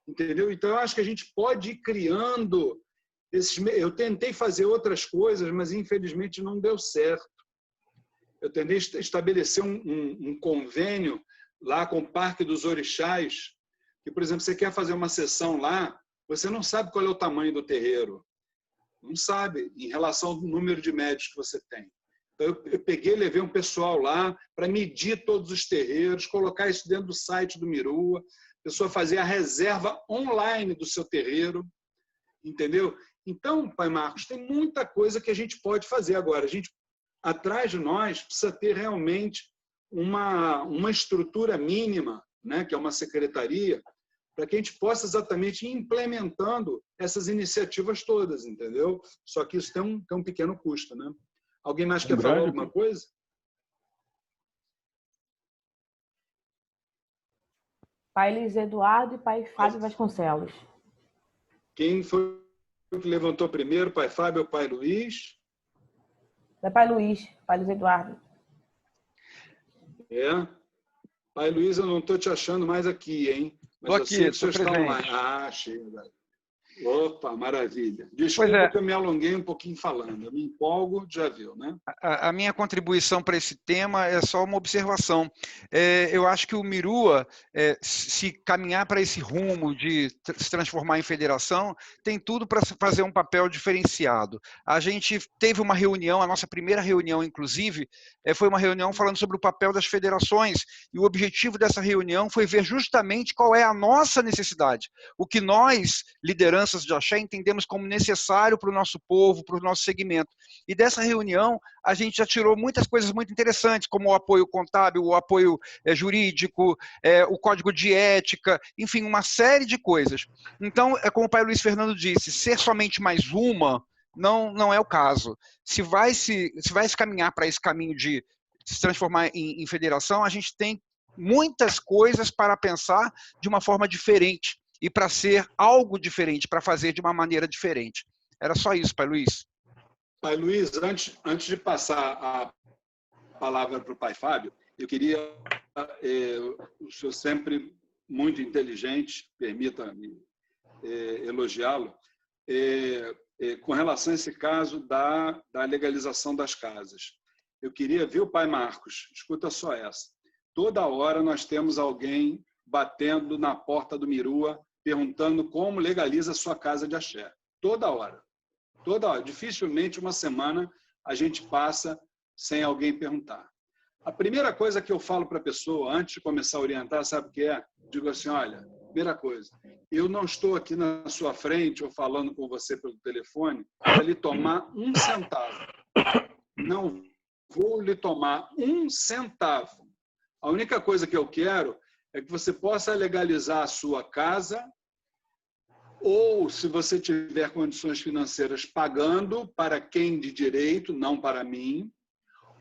Entendeu? Então, eu acho que a gente pode ir criando esses... Eu tentei fazer outras coisas, mas infelizmente não deu certo. Eu tentei estabelecer um convênio lá com o Parque dos Orixás, que, por exemplo, você quer fazer uma sessão lá, você não sabe qual é o tamanho do terreiro. Não sabe, em relação ao número de médios que você tem. Então, eu peguei, levei um pessoal lá para medir todos os terreiros, colocar isso dentro do site do Mirua, a pessoa fazer a reserva online do seu terreiro, entendeu? Então, pai Marcos, tem muita coisa que a gente pode fazer agora. A gente, atrás de nós, precisa ter realmente uma estrutura mínima, né, que é uma secretaria, para que a gente possa exatamente ir implementando essas iniciativas todas, entendeu? Só que isso tem um pequeno custo, né? Alguém mais quer falar alguma coisa? Pai Luiz Eduardo e pai Fábio Vasconcelos. Quem foi que levantou primeiro, pai Fábio ou pai Luiz? É pai Luiz Eduardo. Pai Luiz, eu não estou te achando mais aqui, hein? Estou aqui, estou presente. Ah, achei. Opa, maravilha. Desculpa que eu me alonguei um pouquinho falando. Eu me empolgo, já viu, né? A minha contribuição para esse tema é só uma observação. Eu acho que o Mirua, se caminhar para esse rumo de se transformar em federação, tem tudo para fazer um papel diferenciado. A gente teve uma reunião, a nossa primeira reunião, inclusive, foi uma reunião falando sobre o papel das federações, e o objetivo dessa reunião foi ver justamente qual é a nossa necessidade, o que nós, lideranças de axé, entendemos como necessário para o nosso povo, para o nosso segmento. E dessa reunião, a gente já tirou muitas coisas muito interessantes, como o apoio contábil, o apoio jurídico, o código de ética, enfim, uma série de coisas. Então, como o pai Luiz Fernando disse, ser somente mais uma não é o caso. Se vai se caminhar para esse caminho de se transformar em federação, a gente tem muitas coisas para pensar de uma forma diferente e para ser algo diferente, para fazer de uma maneira diferente. Era só isso, pai Luiz. Pai Luiz, antes de passar a palavra para o pai Fábio, eu queria, o senhor sempre muito inteligente, permita-me elogiá-lo, com relação a esse caso da legalização das casas. Eu queria ver o pai Marcos, escuta só essa. Toda hora nós temos alguém batendo na porta do Mirua, perguntando como legaliza a sua casa de axé. Toda hora. Toda hora. Dificilmente uma semana a gente passa sem alguém perguntar. A primeira coisa que eu falo para a pessoa, antes de começar a orientar, sabe o que é? Digo assim, olha, primeira coisa, eu não estou aqui na sua frente ou falando com você pelo telefone para lhe tomar um centavo. Não vou lhe tomar um centavo. A única coisa que eu quero é que você possa legalizar a sua casa ou, se você tiver condições financeiras, pagando para quem de direito, não para mim,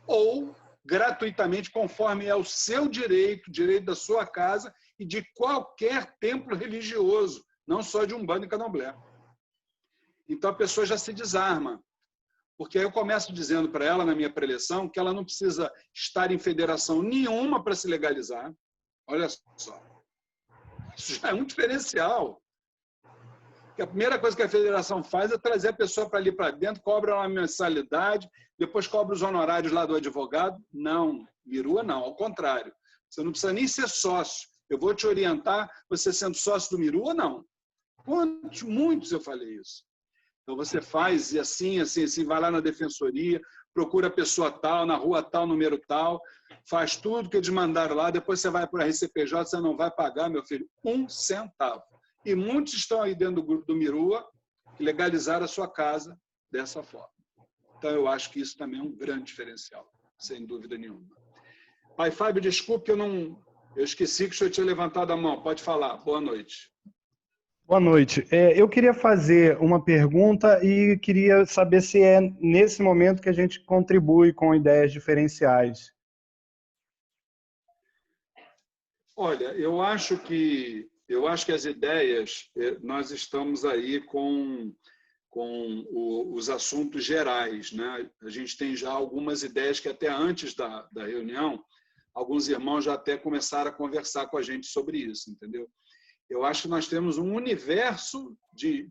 ou gratuitamente, conforme é o seu direito, direito da sua casa e de qualquer templo religioso, não só de Umbanda e Candomblé. Então, a pessoa já se desarma. Porque aí eu começo dizendo para ela, na minha preleção, que ela não precisa estar em federação nenhuma para se legalizar. Olha só. Isso já é um diferencial. Porque a primeira coisa que a federação faz é trazer a pessoa para ali para dentro, cobra uma mensalidade, depois cobra os honorários lá do advogado. Não, Mirua não, ao contrário. Você não precisa nem ser sócio. Eu vou te orientar, você sendo sócio do Mirua, não. Muitos eu falei isso. Então você faz e assim, vai lá na defensoria, procura a pessoa tal, na rua tal, número tal, faz tudo que eles mandaram lá, depois você vai para a RCPJ, você não vai pagar, meu filho, um centavo. E muitos estão aí dentro do grupo do Mirua que legalizaram a sua casa dessa forma. Então eu acho que isso também é um grande diferencial, sem dúvida nenhuma. Pai Fábio, desculpe que eu esqueci que o senhor tinha levantado a mão. Pode falar. Boa noite. Boa noite. Eu queria fazer uma pergunta e queria saber se é nesse momento que a gente contribui com ideias diferenciais. Olha, eu acho que as ideias, nós estamos aí com os assuntos gerais, né? A gente tem já algumas ideias que até antes da reunião, alguns irmãos já até começaram a conversar com a gente sobre isso, entendeu? Eu acho que nós temos um universo de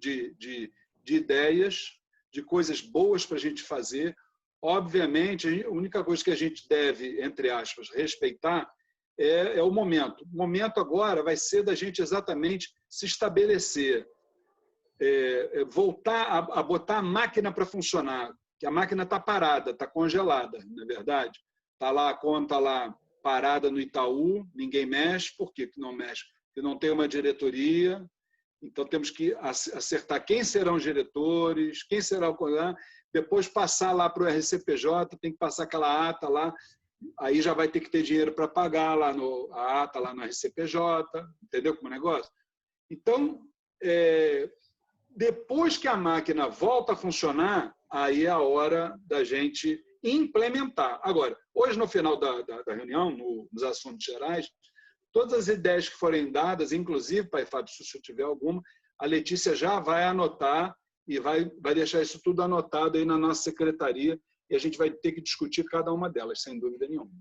ideias, de coisas boas para a gente fazer. Obviamente, a única coisa que a gente deve, entre aspas, respeitar é o momento. O momento agora vai ser da gente exatamente se estabelecer, voltar a botar a máquina para funcionar, que a máquina está parada, está congelada, não é verdade? Está lá a conta lá parada no Itaú, ninguém mexe. Por que não mexe? Porque não tem uma diretoria. Então temos que acertar quem serão os diretores, quem será o... Depois passar lá para o RCPJ, tem que passar aquela ata lá, aí já vai ter que ter dinheiro para pagar lá a ata lá no RCPJ, entendeu como é o negócio? Então, depois que a máquina volta a funcionar, aí é a hora da gente implementar. Agora, hoje no final da reunião, nos assuntos gerais, todas as ideias que forem dadas, inclusive, pai Fábio, se eu tiver alguma, a Letícia já vai anotar e vai deixar isso tudo anotado aí na nossa secretaria e a gente vai ter que discutir cada uma delas, sem dúvida nenhuma.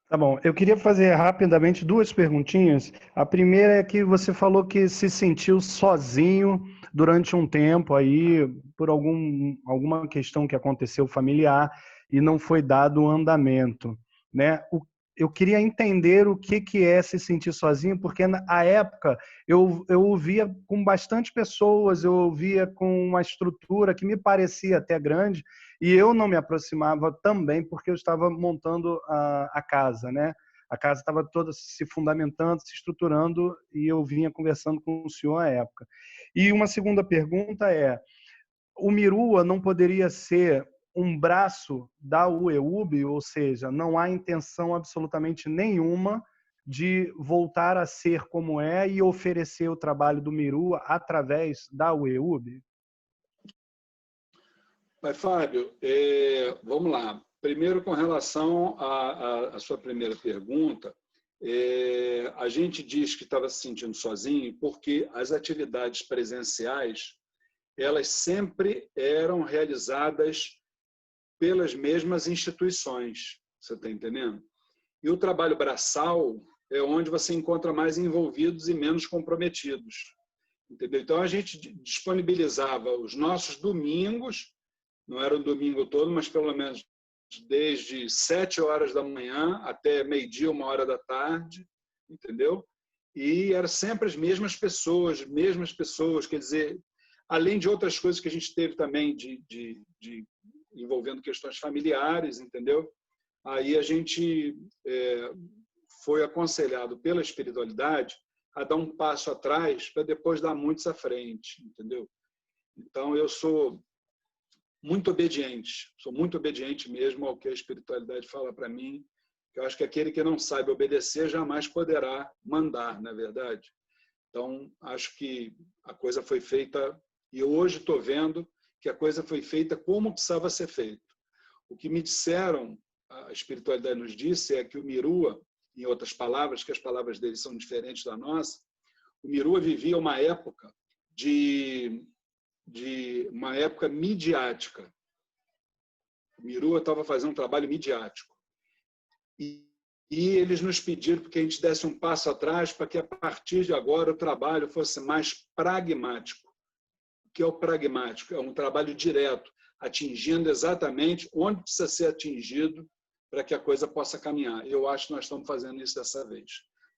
Tá bom, eu queria fazer rapidamente 2 perguntinhas. A primeira é que você falou que se sentiu sozinho durante um tempo aí, por alguma questão que aconteceu familiar e não foi dado andamento, né? Eu queria entender o que é se sentir sozinho, porque na época eu ouvia com bastante pessoas, eu ouvia com uma estrutura que me parecia até grande, e eu não me aproximava também porque eu estava montando a casa, né? A casa estava toda se fundamentando, se estruturando, e eu vinha conversando com o senhor à época. E uma segunda pergunta é, o Mirua não poderia ser um braço da UEUB, ou seja, não há intenção absolutamente nenhuma de voltar a ser como é e oferecer o trabalho do Mirua através da UEUB? Mas, Fábio, vamos lá. Primeiro, com relação à sua primeira pergunta, a gente diz que estava se sentindo sozinho porque as atividades presenciais, elas sempre eram realizadas pelas mesmas instituições, você está entendendo? E o trabalho braçal é onde você encontra mais envolvidos e menos comprometidos, entendeu? Então, a gente disponibilizava os nossos domingos, não era o domingo todo, mas pelo menos desde 7 horas da manhã até meio-dia, 1 hora da tarde, entendeu? E eram sempre as mesmas pessoas, quer dizer, além de outras coisas que a gente teve também envolvendo questões familiares, entendeu? Aí a gente foi aconselhado pela espiritualidade a dar um passo atrás para depois dar muitos à frente, entendeu? Então, eu sou muito obediente mesmo ao que a espiritualidade fala para mim. Eu acho que aquele que não sabe obedecer jamais poderá mandar, não é verdade? Então, acho que a coisa foi feita, e hoje estou vendo que a coisa foi feita como precisava ser feita. O que me disseram, a espiritualidade nos disse, é que o Mirua, em outras palavras, que as palavras dele são diferentes da nossa, o Mirua vivia uma época uma época midiática. O Mirua estava fazendo um trabalho midiático. E eles nos pediram que a gente desse um passo atrás para que, a partir de agora, o trabalho fosse mais pragmático. O que é o pragmático? É um trabalho direto, atingindo exatamente onde precisa ser atingido para que a coisa possa caminhar. Eu acho que nós estamos fazendo isso dessa vez.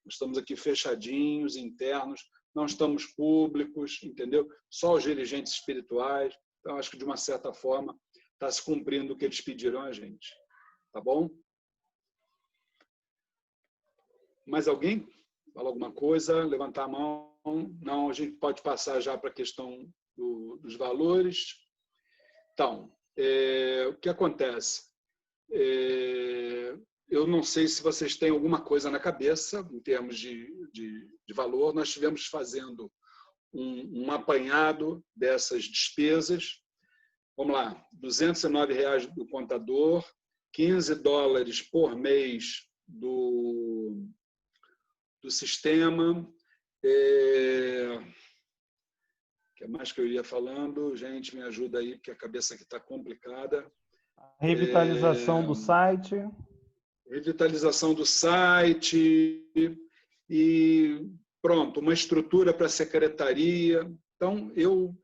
Nós estamos aqui fechadinhos, internos, não estamos públicos, entendeu? Só os dirigentes espirituais. Então, acho que, de uma certa forma, está se cumprindo o que eles pediram a gente. Tá bom? Mais alguém? Fala alguma coisa? Levantar a mão? Não, a gente pode passar já para a questão dos valores. Então, o que acontece? Eu não sei se vocês têm alguma coisa na cabeça em termos de valor. Nós estivemos fazendo um apanhado dessas despesas. Vamos lá, R$ 209 do contador, $15 por mês do sistema. O que mais que eu ia falando? Gente, me ajuda aí, porque a cabeça aqui está complicada. Revitalização do site. Revitalização do site e pronto, uma estrutura para a secretaria. Então, eu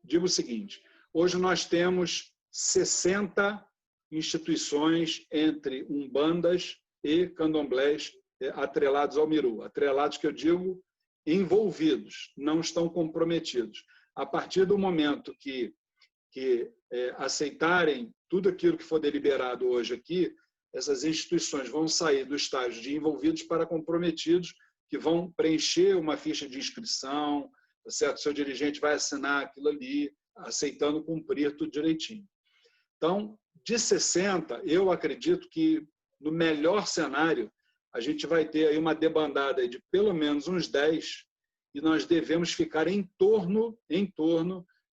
digo o seguinte, hoje nós temos 60 instituições entre umbandas e candomblés atrelados ao Miru. Atrelados, que eu digo, envolvidos, não estão comprometidos. A partir do momento que aceitarem tudo aquilo que for deliberado hoje aqui, essas instituições vão sair do estágio de envolvidos para comprometidos, que vão preencher uma ficha de inscrição, certo? Seu dirigente vai assinar aquilo ali, aceitando cumprir tudo direitinho. Então, de 60, eu acredito que, no melhor cenário, a gente vai ter aí uma debandada de pelo menos uns 10, e nós devemos ficar em torno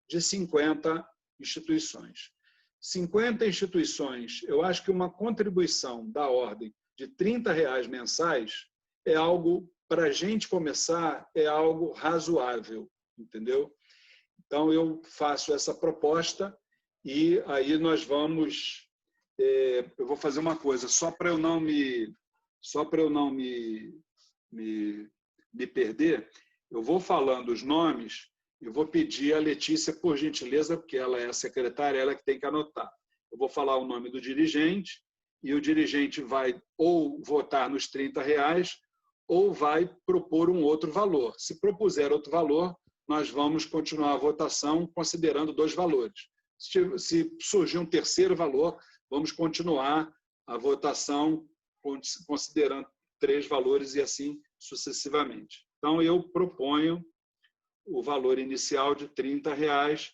de 50 instituições. 50 instituições, eu acho que uma contribuição da ordem de R$ 30 mensais é algo, para a gente começar, é algo razoável, entendeu? Então, eu faço essa proposta e aí nós vamos... eu vou fazer uma coisa, só para eu não me só para eu não me perder, eu vou falando os nomes e vou pedir a Letícia, por gentileza, porque ela é a secretária, ela que tem que anotar. Eu vou falar o nome do dirigente e o dirigente vai ou votar nos R$30 ou vai propor um outro valor. Se propuser outro valor, nós vamos continuar a votação considerando 2 valores. Se surgir um terceiro valor, vamos continuar a votação considerando 3 valores e assim sucessivamente. Então, eu proponho o valor inicial de R$30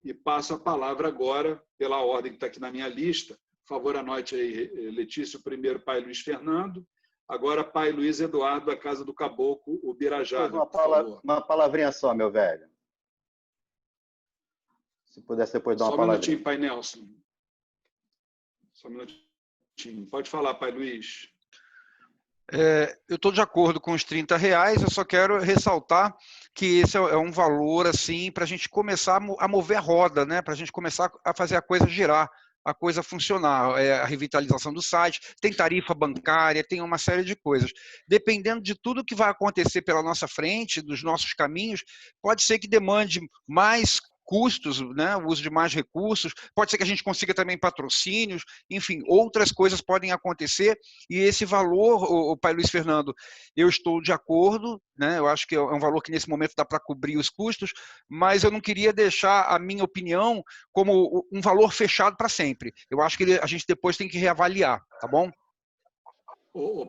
e passo a palavra agora, pela ordem que está aqui na minha lista. Por favor, anote aí, Letícia, o primeiro, Pai Luiz Fernando. Agora, Pai Luiz Eduardo, da Casa do Caboclo, o Birajara. Uma palavrinha só, meu velho. Se pudesse depois dar uma palavrinha. Só um minutinho, Pai Nelson. Só um minutinho. Pode falar, Pai Luiz. Eu estou de acordo com os R$30, eu só quero ressaltar que esse é um valor assim, para a gente começar a mover a roda, né? Para a gente começar a fazer a coisa girar, a coisa funcionar, a revitalização do site, tem tarifa bancária, tem uma série de coisas. Dependendo de tudo que vai acontecer pela nossa frente, dos nossos caminhos, pode ser que demande mais custos, né, o uso de mais recursos, pode ser que a gente consiga também patrocínios, enfim, outras coisas podem acontecer, e esse valor, o Pai Luiz Fernando, eu estou de acordo, né, eu acho que é um valor que nesse momento dá para cobrir os custos, mas eu não queria deixar a minha opinião como um valor fechado para sempre. Eu acho que a gente depois tem que reavaliar, tá bom?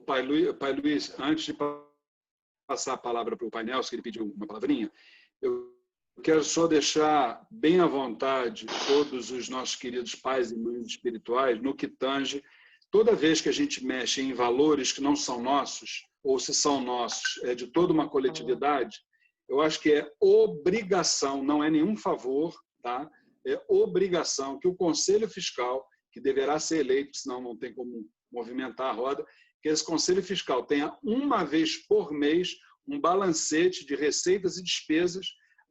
Pai Luiz, antes de passar a palavra para o Pai Nelson, que ele pediu uma palavrinha, eu quero só deixar bem à vontade todos os nossos queridos pais e mães espirituais no que tange, toda vez que a gente mexe em valores que não são nossos, ou se são nossos, é de toda uma coletividade, eu acho que é obrigação, não é nenhum favor, tá? É obrigação que o Conselho Fiscal, que deverá ser eleito, senão não tem como movimentar a roda, que esse Conselho Fiscal tenha uma vez por mês um balancete de receitas e despesas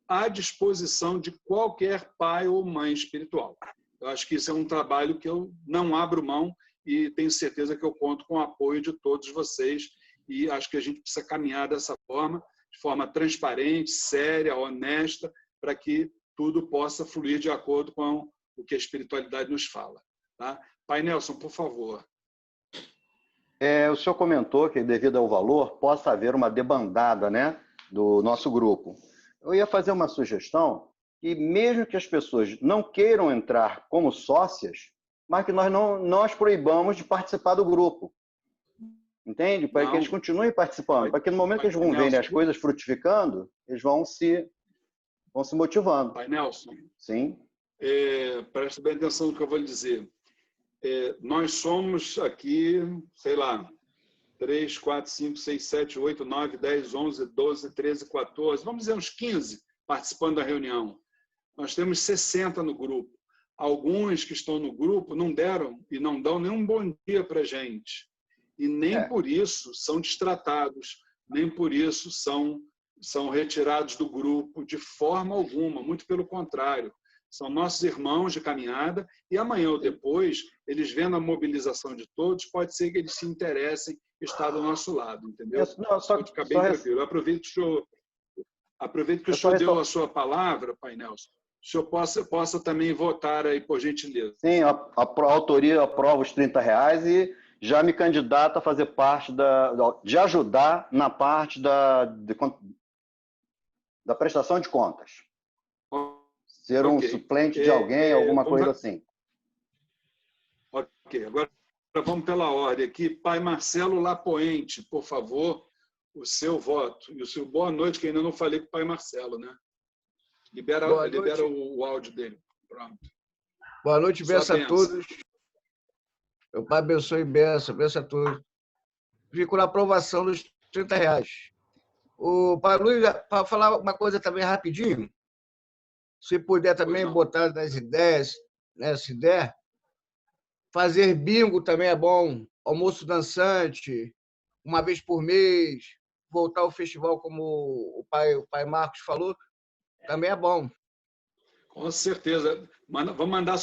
à disposição de qualquer pai ou mãe espiritual. Eu acho que isso é um trabalho que eu não abro mão e tenho certeza que eu conto com o apoio de todos vocês e acho que a gente precisa caminhar dessa forma, de forma transparente, séria, honesta, para que tudo possa fluir de acordo com o que a espiritualidade nos fala. Tá? Pai Nelson, por favor. O senhor comentou que, devido ao valor, possa haver uma debandada, né, do nosso grupo. Eu ia fazer uma sugestão que, mesmo que as pessoas não queiram entrar como sócias, mas que nós proibamos de participar do grupo. Entende? Para que eles continuem participando. Para que no momento que eles vão verem as coisas frutificando, eles vão se motivando. Pai Nelson. Sim. Preste bem atenção no que eu vou lhe dizer. Nós somos aqui, sei lá, 3, 4, 5, 6, 7, 8, 9, 10, 11, 12, 13, 14, vamos dizer uns 15 participando da reunião. Nós temos 60 no grupo. Alguns que estão no grupo não deram e não dão nenhum bom dia para a gente. E nem por isso são destratados, nem por isso são retirados do grupo de forma alguma, muito pelo contrário. São nossos irmãos de caminhada e amanhã ou depois, eles vendo a mobilização de todos, pode ser que eles se interessem em estar do nosso lado, entendeu? Pode ficar bem tranquilo. Eu aproveito que o senhor deu a sua palavra, Pai Nelson. O senhor possa também votar aí, por gentileza. Sim, a autoria aprova os R$30 e já me candidato a fazer parte de ajudar na parte da prestação de contas. Ser um suplente de alguém, alguma coisa assim. Ok, agora vamos pela ordem aqui. Pai Marcelo Lapoente, por favor, o seu voto. E o seu boa noite, que ainda não falei com o Pai Marcelo, né? Libera o áudio dele. Pronto. Boa noite, benção a todos. Meu Pai abençoe e benção a todos. Fico na aprovação dos R$30. O Pai Luiz, para falar uma coisa também rapidinho, se puder também botar nas ideias, né, se der, fazer bingo também é bom, almoço dançante, uma vez por mês, voltar ao festival, como o pai Marcos falou, também é bom. Com certeza. Vamos mandar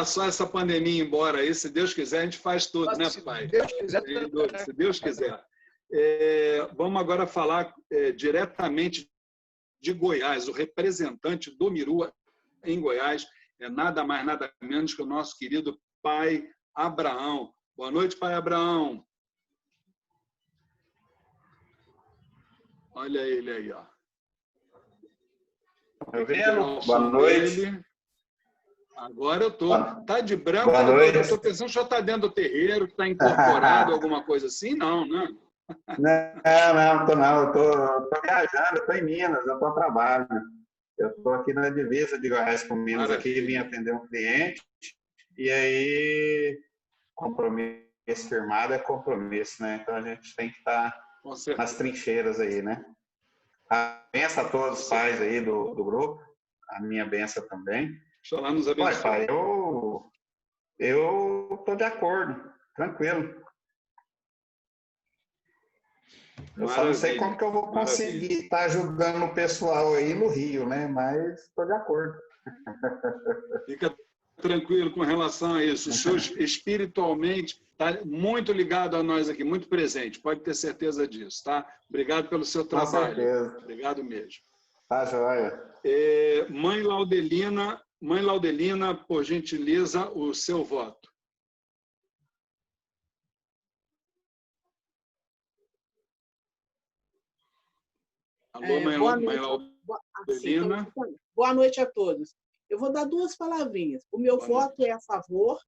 só essa pandemia embora aí. Se Deus quiser, a gente faz tudo, né, pai? Se Deus quiser. Vamos agora falar diretamente de Goiás. O representante do Mirua em Goiás é nada mais, nada menos que o nosso querido pai Abraão. Boa noite, pai Abraão. Olha ele aí, ó. Tá vendo? Boa noite. Agora eu tô. Tá de branco. Eu estou pensando que o senhor está dentro do terreiro, que está incorporado, alguma coisa assim? Não, né? Não, tô não. Eu tô viajando, estou em Minas, eu estou a trabalho. Eu estou aqui na divisa de Goiás com Minas, aqui, vim atender um cliente, e aí compromisso firmado é compromisso, né? Então a gente tem que estar nas trincheiras aí, né? A benção a todos os pais aí do grupo, a minha benção também. Deixa lá nos abençoe. Olha, pai, eu tô de acordo, tranquilo. Eu só não sei como que eu vou conseguir estar ajudando o pessoal aí no Rio, né? Mas estou de acordo. Fica tranquilo com relação a isso. O senhor espiritualmente está muito ligado a nós aqui, muito presente. Pode ter certeza disso, tá? Obrigado pelo seu trabalho. Com certeza. Obrigado mesmo. Tá, joia. Mãe Laudelina, por gentileza, o seu voto. Alô, mãe Laudelina. Boa noite a todos. Eu vou dar 2 palavrinhas. O meu voto é a favor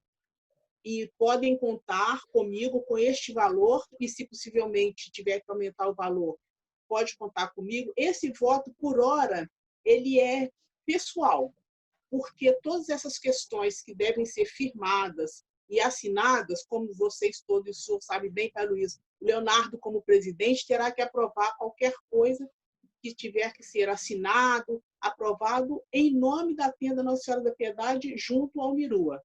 e podem contar comigo com este valor e, se possivelmente tiver que aumentar o valor, pode contar comigo. Esse voto, por hora, ele é pessoal, porque todas essas questões que devem ser firmadas e assinadas, como vocês todos, o senhor sabe bem, Pai Luiz, o Leonardo, como presidente, terá que aprovar qualquer coisa que tiver que ser assinado, aprovado em nome da Tenda Nossa Senhora da Piedade junto ao Mirua.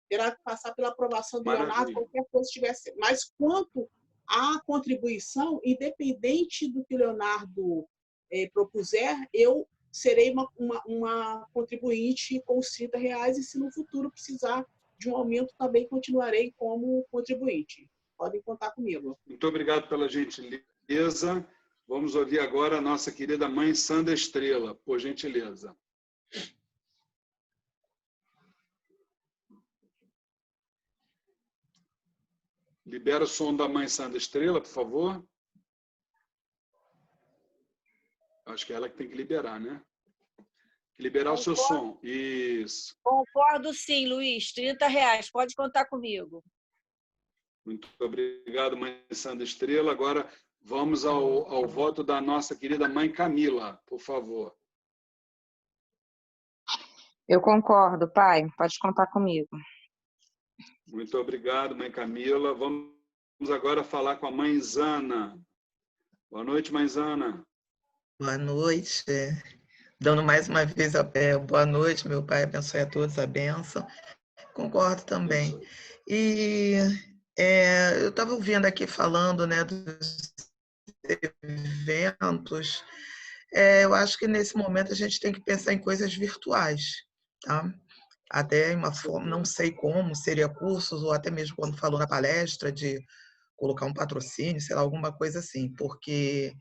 Terá que passar pela aprovação do Leonardo, qualquer coisa tivesse. Mas quanto à contribuição, independente do que o Leonardo propuser, eu serei uma contribuinte com os R$30 e, se no futuro precisar de um aumento, também continuarei como contribuinte. Podem contar comigo. Muito obrigado pela gentileza. Vamos ouvir agora a nossa querida mãe Sandra Estrela, por gentileza. Libera o som da mãe Sandra Estrela, por favor. Acho que é ela que tem que liberar, né? Liberar o seu som. Isso. Concordo sim, Luiz. R$30. Pode contar comigo. Muito obrigado, mãe Sandra Estrela. Agora vamos ao voto da nossa querida mãe Camila, por favor. Eu concordo, pai. Pode contar comigo. Muito obrigado, mãe Camila. Vamos agora falar com a mãe Zana. Boa noite, mãe Zana. Boa noite. Dando mais uma vez boa noite, meu pai abençoe a todos, a bênção. Concordo também. E eu estava ouvindo aqui falando, né, dos eventos. Eu acho que nesse momento a gente tem que pensar em coisas virtuais, tá? Até em uma forma, não sei como, seria cursos, ou até mesmo quando falou na palestra de colocar um patrocínio, sei lá, alguma coisa assim, porque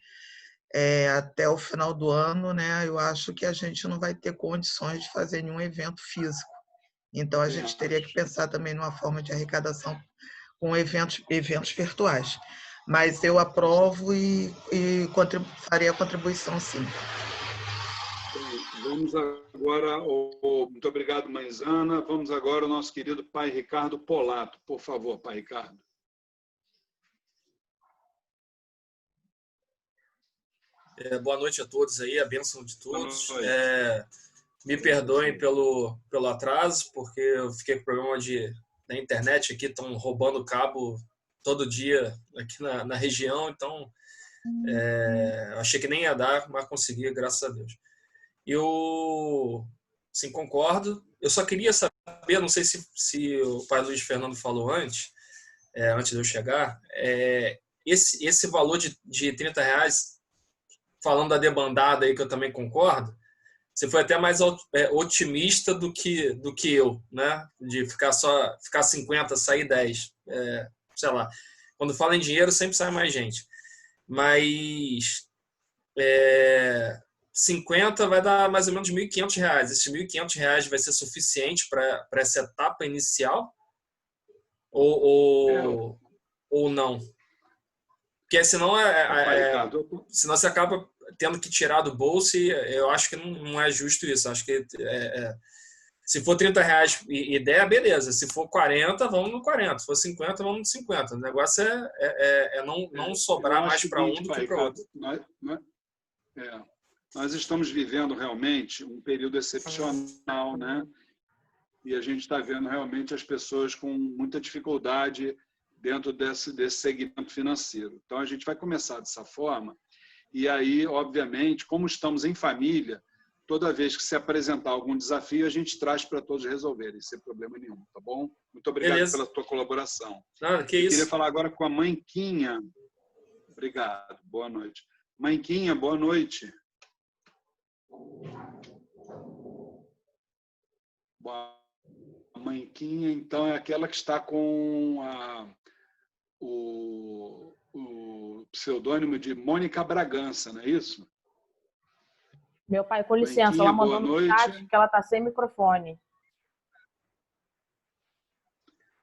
até o final do ano, né, eu acho que a gente não vai ter condições de fazer nenhum evento físico. Então, a gente teria que pensar também numa forma de arrecadação com eventos virtuais. Mas eu aprovo e faria a contribuição, sim. Vamos agora, muito obrigado, mãe Zana. Vamos agora ao nosso querido pai Ricardo Polato. Por favor, pai Ricardo. Boa noite a todos aí, a bênção de todos. Me perdoem pelo atraso, porque eu fiquei com problema na internet aqui, estão roubando cabo todo dia aqui na região, então achei que nem ia dar, mas consegui, graças a Deus. Eu, sim, concordo. Eu só queria saber, não sei se o pai Luiz Fernando falou antes de eu chegar, esse valor de R$30, falando da debandada aí, que eu também concordo, você foi até mais otimista do que eu, né? De ficar 50, sair 10. Sei lá. Quando fala em dinheiro, sempre sai mais gente. Mas 50 vai dar mais ou menos R$ 1.500. Esses R$ 1.500 vai ser suficiente para essa etapa inicial? Ou não? Porque senão, senão você acaba tendo que tirar do bolso e eu acho que não é justo isso. Acho que se for R$ 30 e der, beleza. Se for 40, vamos no 40. Se for 50, vamos no 50. O negócio é não sobrar mais para um do que para o outro. Nós estamos vivendo realmente um período excepcional, né? E a gente está vendo realmente as pessoas com muita dificuldade dentro desse segmento financeiro. Então, a gente vai começar dessa forma. E aí, obviamente, como estamos em família, toda vez que se apresentar algum desafio, a gente traz para todos resolverem, sem problema nenhum, tá bom? Muito obrigado pela tua colaboração. Eu queria falar agora com a mãe Quinha. Obrigado, boa noite. Mãe Quinha, boa noite. A mãe Quinha, então, é aquela que está com o pseudônimo de Mônica Bragança, não é isso? Meu pai, com licença, ela mandou no chat que ela está sem microfone.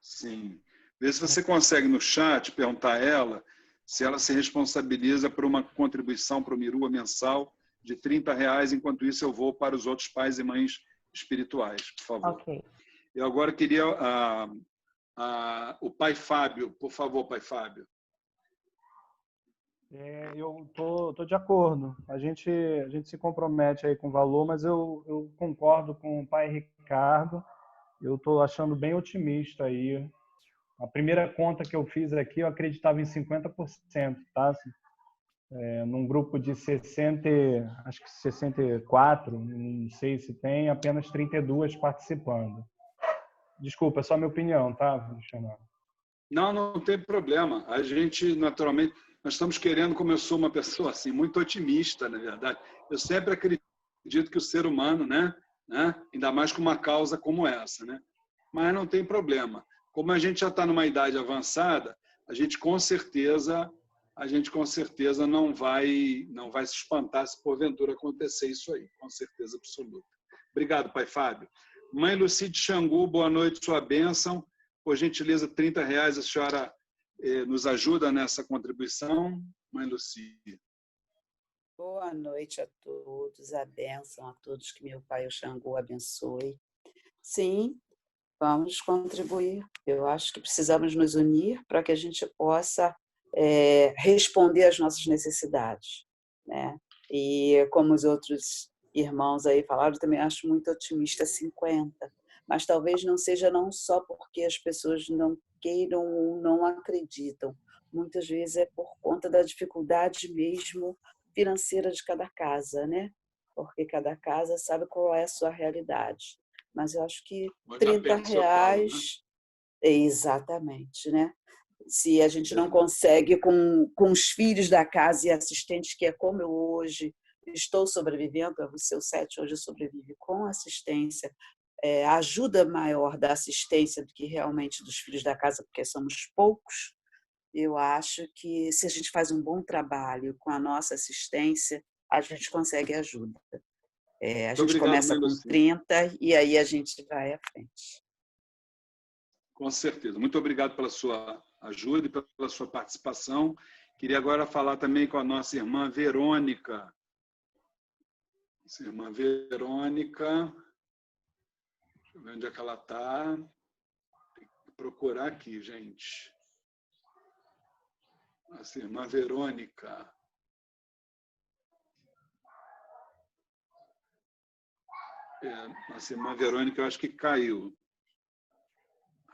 Sim. Vê se você consegue no chat perguntar a ela se ela se responsabiliza por uma contribuição para o Mirua mensal de R$ 30. Enquanto isso, eu vou para os outros pais e mães espirituais, por favor. Ok. Eu agora queria o pai Fábio. Por favor, pai Fábio. Eu tô de acordo. A gente se compromete aí com o valor, mas eu concordo com o pai Ricardo. Eu estou achando bem otimista aí. A primeira conta que eu fiz aqui, eu acreditava em 50%, tá? Num grupo de 64, não sei se tem, apenas 32 participando. Desculpa, é só minha opinião, tá, Luciano? Não tem problema. A gente, naturalmente, nós estamos querendo, como eu sou uma pessoa assim, muito otimista, na verdade. Eu sempre acredito que o ser humano, né? Ainda mais com uma causa como essa, né? Mas não tem problema. Como a gente já está numa idade avançada, a gente com certeza não vai se espantar se porventura acontecer isso aí, com certeza absoluta. Obrigado, pai Fábio. Mãe Lucide Xangu, boa noite, sua bênção. Por gentileza, R$ 30, a senhora nos ajuda nessa contribuição. Mãe Lucide. Boa noite a todos, a bênção a todos, que meu pai, o Xangu, abençoe. Sim, vamos contribuir. Eu acho que precisamos nos unir para que a gente possa responder às nossas necessidades, né? E como os outros irmãos aí falaram, eu também acho muito otimista 50, mas talvez não seja não só porque as pessoas não queiram ou não acreditam, muitas vezes é por conta da dificuldade mesmo financeira de cada casa, né? Porque cada casa sabe qual é a sua realidade. Mas eu acho que R$ 30, né? Exatamente, né? Se a gente não consegue com os filhos da casa e assistentes, que é como eu hoje estou sobrevivendo, o seu 7 hoje sobrevive com assistência, a ajuda maior da assistência do que realmente dos filhos da casa, porque somos poucos, eu acho que se a gente faz um bom trabalho com a nossa assistência, a gente consegue ajuda. A gente começa com 30 e aí a gente vai à frente. Com certeza. Muito obrigado pela sua ajuda e pela sua participação. Queria agora falar também com a nossa irmã Verônica. Nossa irmã Verônica. Deixa eu ver onde é que ela está. Tem que procurar aqui, gente. Nossa irmã Verônica. Nossa irmã Verônica, eu acho que caiu.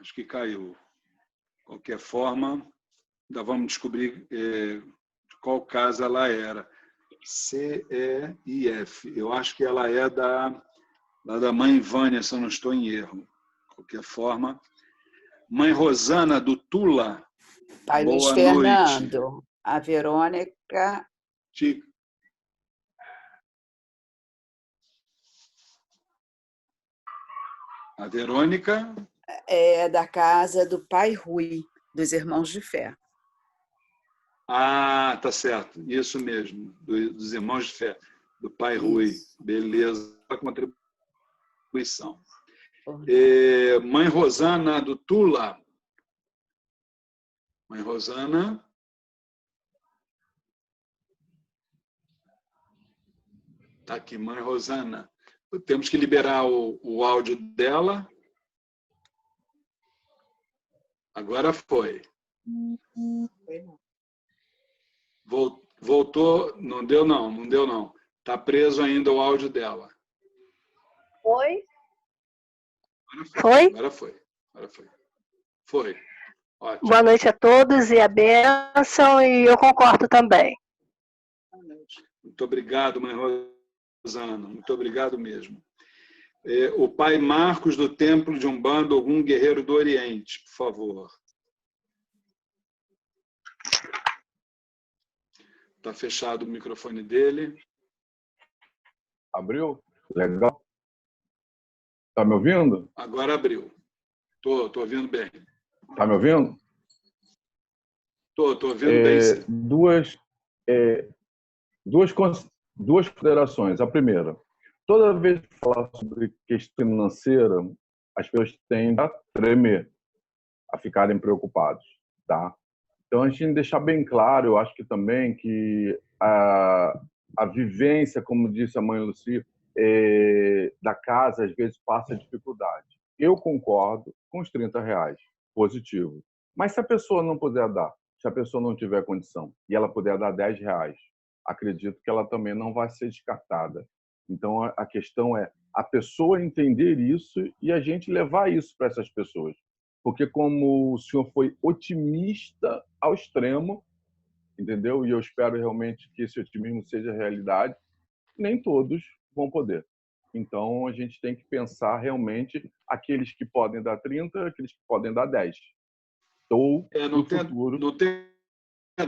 De qualquer forma, ainda vamos descobrir de qual casa ela era. CEIF. Eu acho que ela é da mãe Vânia, se eu não estou em erro. De qualquer forma. Mãe Rosana, do Tula. Pai Luiz Fernando. A Verônica... A Verônica? É da casa do pai Rui, dos Irmãos de Fé. Ah, tá certo. Isso mesmo, dos Irmãos de Fé, do pai Rui. Beleza, a contribuição. Mãe Rosana, do Tula. Mãe Rosana. Está aqui, Mãe Rosana. Temos que liberar o áudio dela. Agora foi. Voltou. Não deu, não. Não deu, não. Está preso ainda o áudio dela. Foi? Foi? Agora foi. Agora foi. Foi. Ótimo. Boa noite a todos e a bênção, e eu concordo também. Muito obrigado, Mãe Rosana. Muito obrigado mesmo. O pai Marcos, do Templo de Umbanda, algum guerreiro do Oriente, por favor. Está fechado o microfone dele. Abriu? Legal. Está me ouvindo? Agora abriu. Estou ouvindo bem. Está me ouvindo? Estou ouvindo bem, sim. Duas considerações. A primeira, toda vez que falar sobre questão financeira, as pessoas tendem a tremer, a ficarem preocupados, tá? Então, a gente tem que deixar bem claro, eu acho que também, que a vivência, como disse a mãe Lucia, da casa, às vezes, passa dificuldade. Eu concordo com os R$30, positivo. Mas se a pessoa não puder dar, se a pessoa não tiver condição, e ela puder dar R$10, acredito que ela também não vai ser descartada. Então, a questão é a pessoa entender isso e a gente levar isso para essas pessoas. Porque como o senhor foi otimista ao extremo, entendeu? E eu espero realmente que esse otimismo seja realidade, nem todos vão poder. Então, a gente tem que pensar realmente aqueles que podem dar 30, aqueles que podem dar 10. Ou no futuro... Não tenha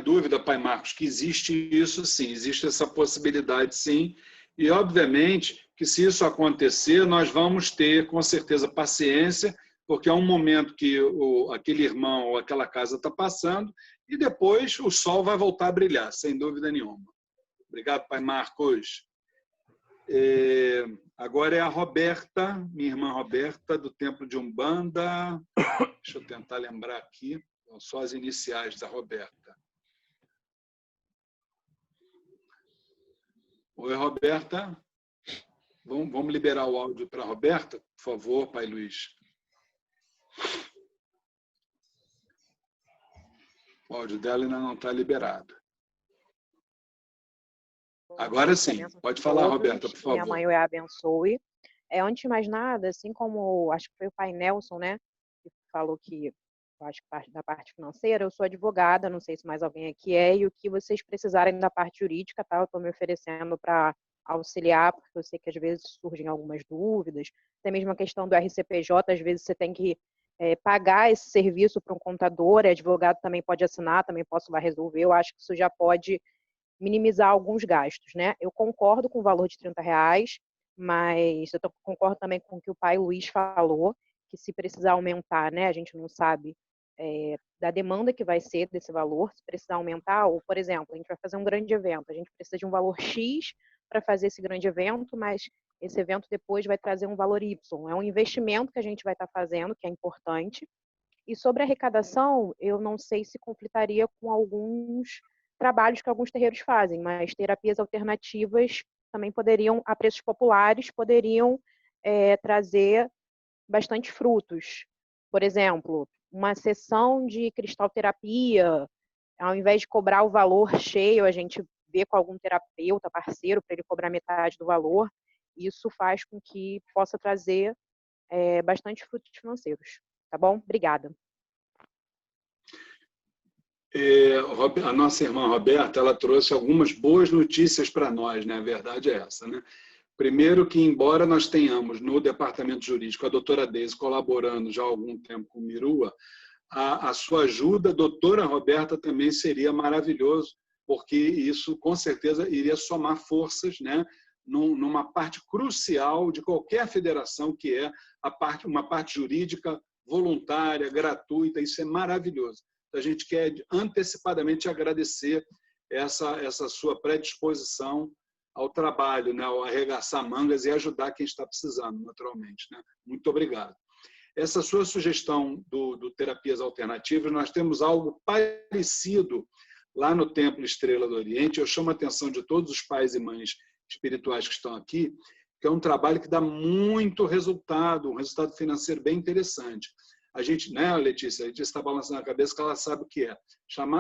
dúvida, pai Marcos, que existe isso sim, existe essa possibilidade sim. E, obviamente, que se isso acontecer, nós vamos ter, com certeza, paciência, porque é um momento que aquele irmão ou aquela casa está passando e depois o sol vai voltar a brilhar, sem dúvida nenhuma. Obrigado, pai Marcos. Agora é a Roberta, minha irmã Roberta, do Templo de Umbanda. Deixa eu tentar lembrar aqui. São só as iniciais da Roberta. Oi, Roberta. Vamos liberar o áudio para a Roberta, por favor, pai Luiz. O áudio dela ainda não está liberado. Agora sim. Pode falar, Roberta, por favor. Minha mãe o abençoe. Antes de mais nada, assim como acho que foi o pai Nelson, né, que falou que acho que da parte financeira, eu sou advogada, não sei se mais alguém aqui e o que vocês precisarem da parte jurídica, tá? Eu estou me oferecendo para auxiliar, porque eu sei que às vezes surgem algumas dúvidas, até mesmo a questão do RCPJ, às vezes você tem que pagar esse serviço para um contador, advogado também pode assinar, também posso lá resolver, eu acho que isso já pode minimizar alguns gastos, né? Eu concordo com o valor de R$30, mas eu concordo também com o que o pai Luiz falou, que se precisar aumentar, né, a gente não sabe da demanda que vai ser desse valor, se precisar aumentar, ou, por exemplo, a gente vai fazer um grande evento, a gente precisa de um valor X para fazer esse grande evento, mas esse evento depois vai trazer um valor Y. É um investimento que a gente vai estar fazendo, que é importante. E sobre a arrecadação, eu não sei se conflitaria com alguns trabalhos que alguns terreiros fazem, mas terapias alternativas também poderiam, a preços populares, poderiam trazer bastante frutos. Por exemplo, uma sessão de cristalterapia, ao invés de cobrar o valor cheio, a gente vê com algum terapeuta parceiro para ele cobrar metade do valor. Isso faz com que possa trazer bastante frutos financeiros. Tá bom? Obrigada. A nossa irmã Roberta, ela trouxe algumas boas notícias para nós, né? A verdade é essa, né? Primeiro que, embora nós tenhamos no departamento jurídico a doutora Deise colaborando já há algum tempo com o Mirua, a sua ajuda, doutora Roberta, também seria maravilhoso, porque isso, com certeza, iria somar forças, né, numa parte crucial de qualquer federação, que é uma parte jurídica voluntária, gratuita. Isso é maravilhoso. A gente quer antecipadamente agradecer essa sua predisposição ao trabalho, né, ao arregaçar mangas e ajudar quem está precisando, naturalmente, né? Muito obrigado. Essa sua sugestão do Terapias Alternativas, nós temos algo parecido lá no Templo Estrela do Oriente. Eu chamo a atenção de todos os pais e mães espirituais que estão aqui, que é um trabalho que dá muito resultado, um resultado financeiro bem interessante. A gente, né, Letícia está balançando a cabeça que ela sabe o que é.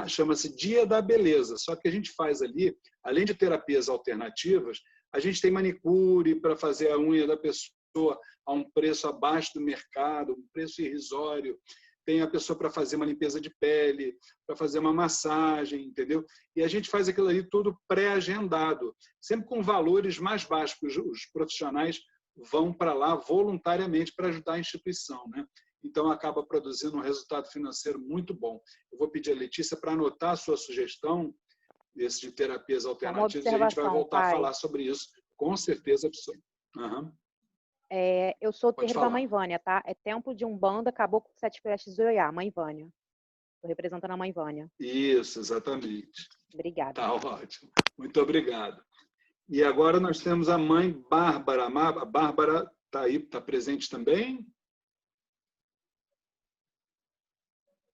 Chama-se Dia da Beleza. Só que a gente faz ali, além de terapias alternativas, a gente tem manicure para fazer a unha da pessoa a um preço abaixo do mercado, um preço irrisório. Tem a pessoa para fazer uma limpeza de pele, para fazer uma massagem, entendeu? E a gente faz aquilo ali tudo pré-agendado, sempre com valores mais baixos, porque os profissionais vão para lá voluntariamente para ajudar a instituição, né? Então, acaba produzindo um resultado financeiro muito bom. Eu vou pedir a Letícia para anotar a sua sugestão, desse de terapias alternativas, e a gente vai voltar a falar sobre isso, com certeza absoluta. Uhum. Eu sou o terreiro da Mãe Vânia, tá? É Templo de Umbanda, Caboclo de Sete Prestes de Oiá, Mãe Vânia. Estou representando a Mãe Vânia. Isso, exatamente. Obrigada. Tá ótimo. Muito obrigado. E agora nós temos a mãe Bárbara. A Bárbara está aí, está presente também?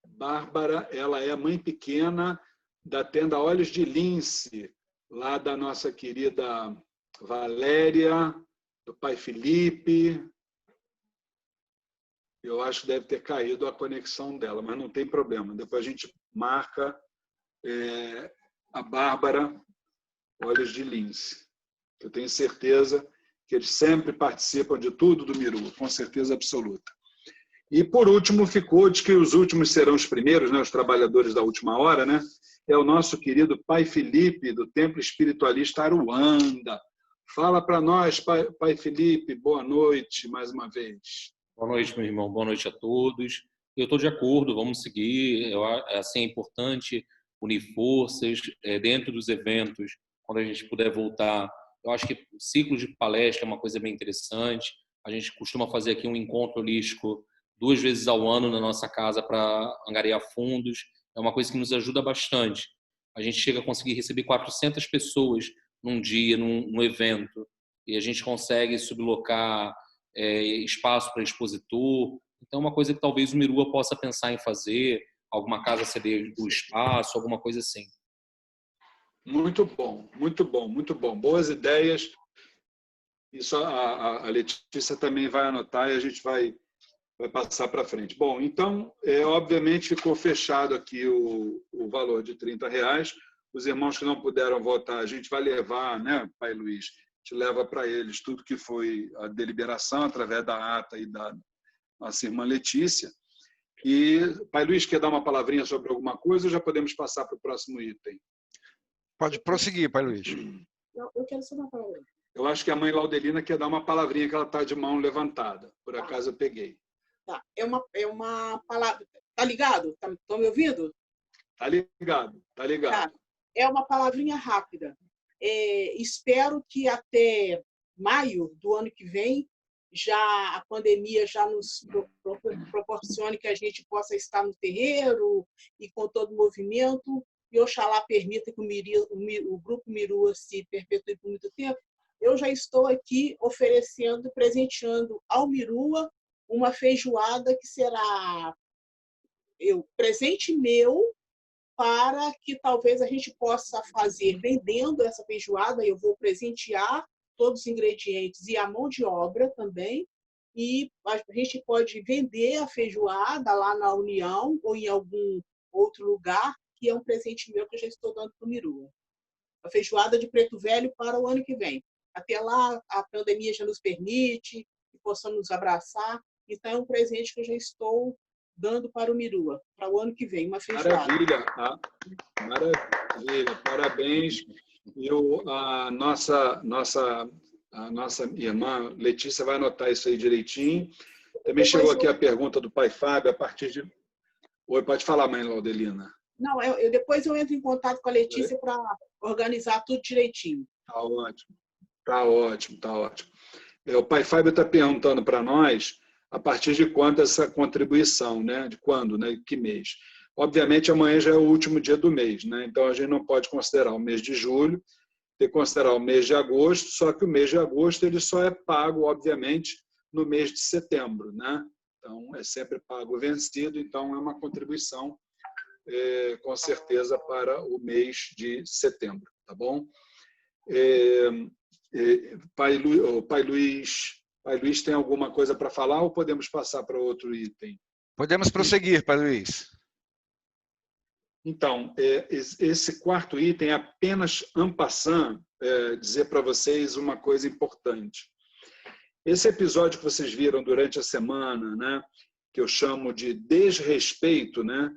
Bárbara, ela é a mãe pequena da tenda Olhos de Lince, lá da nossa querida Valéria, do pai Felipe. Eu acho que deve ter caído a conexão dela, mas não tem problema. Depois a gente marca a Bárbara Olhos de Lince. Eu tenho certeza que eles sempre participam de tudo do Miru, com certeza absoluta. E, por último, ficou de que os últimos serão os primeiros, né? Os trabalhadores da última hora, né? É o nosso querido pai Felipe, do Templo Espiritualista Aruanda. Fala para nós, pai Felipe, boa noite mais uma vez. Boa noite, meu irmão, boa noite a todos. Eu estou de acordo, vamos seguir. Assim, é importante unir forças dentro dos eventos, quando a gente puder voltar. Eu acho que o ciclo de palestra é uma coisa bem interessante. A gente costuma fazer aqui um encontro holístico 2 vezes ao ano na nossa casa para angariar fundos. É uma coisa que nos ajuda bastante. A gente chega a conseguir receber 400 pessoas num dia, num evento, e a gente consegue sublocar espaço para expositor. Então, é uma coisa que talvez o Mirua possa pensar em fazer, alguma casa ceder do espaço, alguma coisa assim. Muito bom, muito bom, muito bom. Boas ideias. Isso a Letícia também vai anotar e a gente vai passar para frente. Bom, então, obviamente, ficou fechado aqui o valor de R$30. Os irmãos que não puderam votar, a gente vai levar, né, pai Luiz? A gente leva para eles tudo que foi a deliberação, através da ata e da nossa irmã Letícia. E, pai Luiz, quer dar uma palavrinha sobre alguma coisa ou já podemos passar para o próximo item? Pode prosseguir, pai Luiz. Eu quero só uma palavra. Eu acho que a mãe Laudelina quer dar uma palavrinha, que ela está de mão levantada. Por acaso eu peguei. Tá. É uma palavra. Tá ligado? Estão me ouvindo? Tá ligado, tá ligado. Tá. É uma palavrinha rápida. Espero que até maio do ano que vem a pandemia já nos proporcione que a gente possa estar no terreiro e com todo o movimento, e Oxalá permita que o Grupo Mirua se perpetue por muito tempo. Eu já estou aqui oferecendo, presenteando ao Mirua uma feijoada que será presente meu, para que talvez a gente possa fazer vendendo essa feijoada. Eu vou presentear todos os ingredientes e a mão de obra também, e a gente pode vender a feijoada lá na União ou em algum outro lugar, que é um presente meu que eu já estou dando para o Mirua. A feijoada de Preto Velho para o ano que vem. Até lá, a pandemia já nos permite, que possamos nos abraçar. Então, é um presente que eu já estou dando para o Mirua, para o ano que vem, uma feijoada. Maravilha, tá? Maravilha, parabéns. E a nossa irmã Letícia vai anotar isso aí direitinho. Também chegou aqui a pergunta do pai Fábio, a partir de... Oi, pode falar, mãe Laudelina. Não, depois eu entro em contato com a Letícia para organizar tudo direitinho. Tá ótimo. Tá ótimo, tá ótimo. O pai Fábio está perguntando para nós a partir de quando essa contribuição, né? De quando, né? Que mês? Obviamente, amanhã já é o último dia do mês, né? Então, a gente não pode considerar o mês de julho, tem que considerar o mês de agosto, só que o mês de agosto ele só é pago, obviamente, no mês de setembro, né? Então, é sempre pago vencido, então é uma contribuição, com certeza, para o mês de setembro, tá bom? Pai Luiz tem alguma coisa para falar ou podemos passar para outro item? Podemos prosseguir, Pai Luiz. Então, esse quarto item é apenas en passant, dizer para vocês uma coisa importante. Esse episódio que vocês viram durante a semana, né, que eu chamo de desrespeito, né,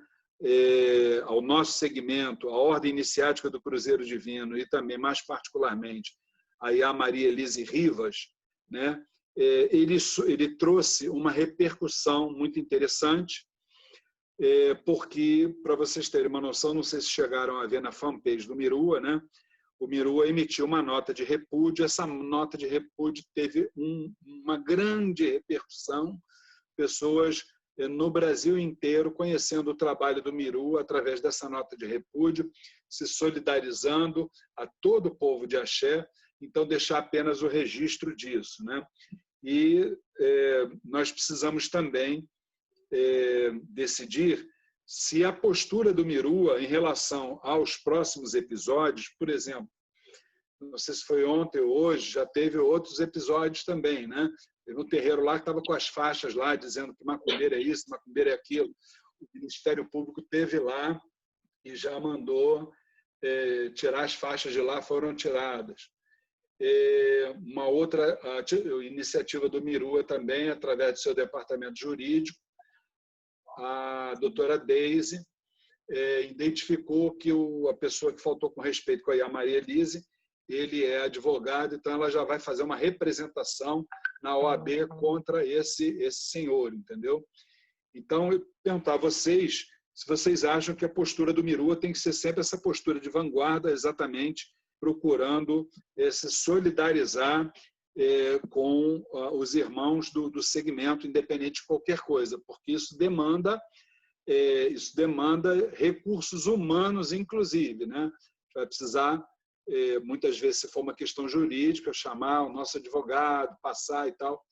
ao nosso segmento, à ordem iniciática do Cruzeiro Divino e também, mais particularmente, aí a Maria Elise Rivas, né, ele trouxe uma repercussão muito interessante, porque, para vocês terem uma noção, não sei se chegaram a ver na fanpage do Mirua, né, o Mirua emitiu uma nota de repúdio, essa nota de repúdio teve uma grande repercussão, pessoas no Brasil inteiro conhecendo o trabalho do Mirua através dessa nota de repúdio, se solidarizando a todo o povo de Axé, então deixar apenas o registro disso, né? E nós precisamos também decidir se a postura do Mirua em relação aos próximos episódios, por exemplo, não sei se foi ontem ou hoje, já teve outros episódios também, né? No terreiro lá que estava com as faixas lá, dizendo que macumbeiro é isso, macumbeiro é aquilo. O Ministério Público teve lá e já mandou tirar as faixas de lá, foram tiradas. Uma outra iniciativa do Mirua também, através do seu departamento jurídico, a doutora Deise identificou que a pessoa que faltou com respeito com a Maria Elise, ele é advogado, então ela já vai fazer uma representação na OAB contra esse senhor, entendeu? Então, eu perguntar a vocês se vocês acham que a postura do Mirua tem que ser sempre essa postura de vanguarda, exatamente procurando se solidarizar com os irmãos do segmento, independente de qualquer coisa, porque isso demanda recursos humanos, inclusive, né? Vai precisar, muitas vezes, se for uma questão jurídica, chamar o nosso advogado, passar e tal.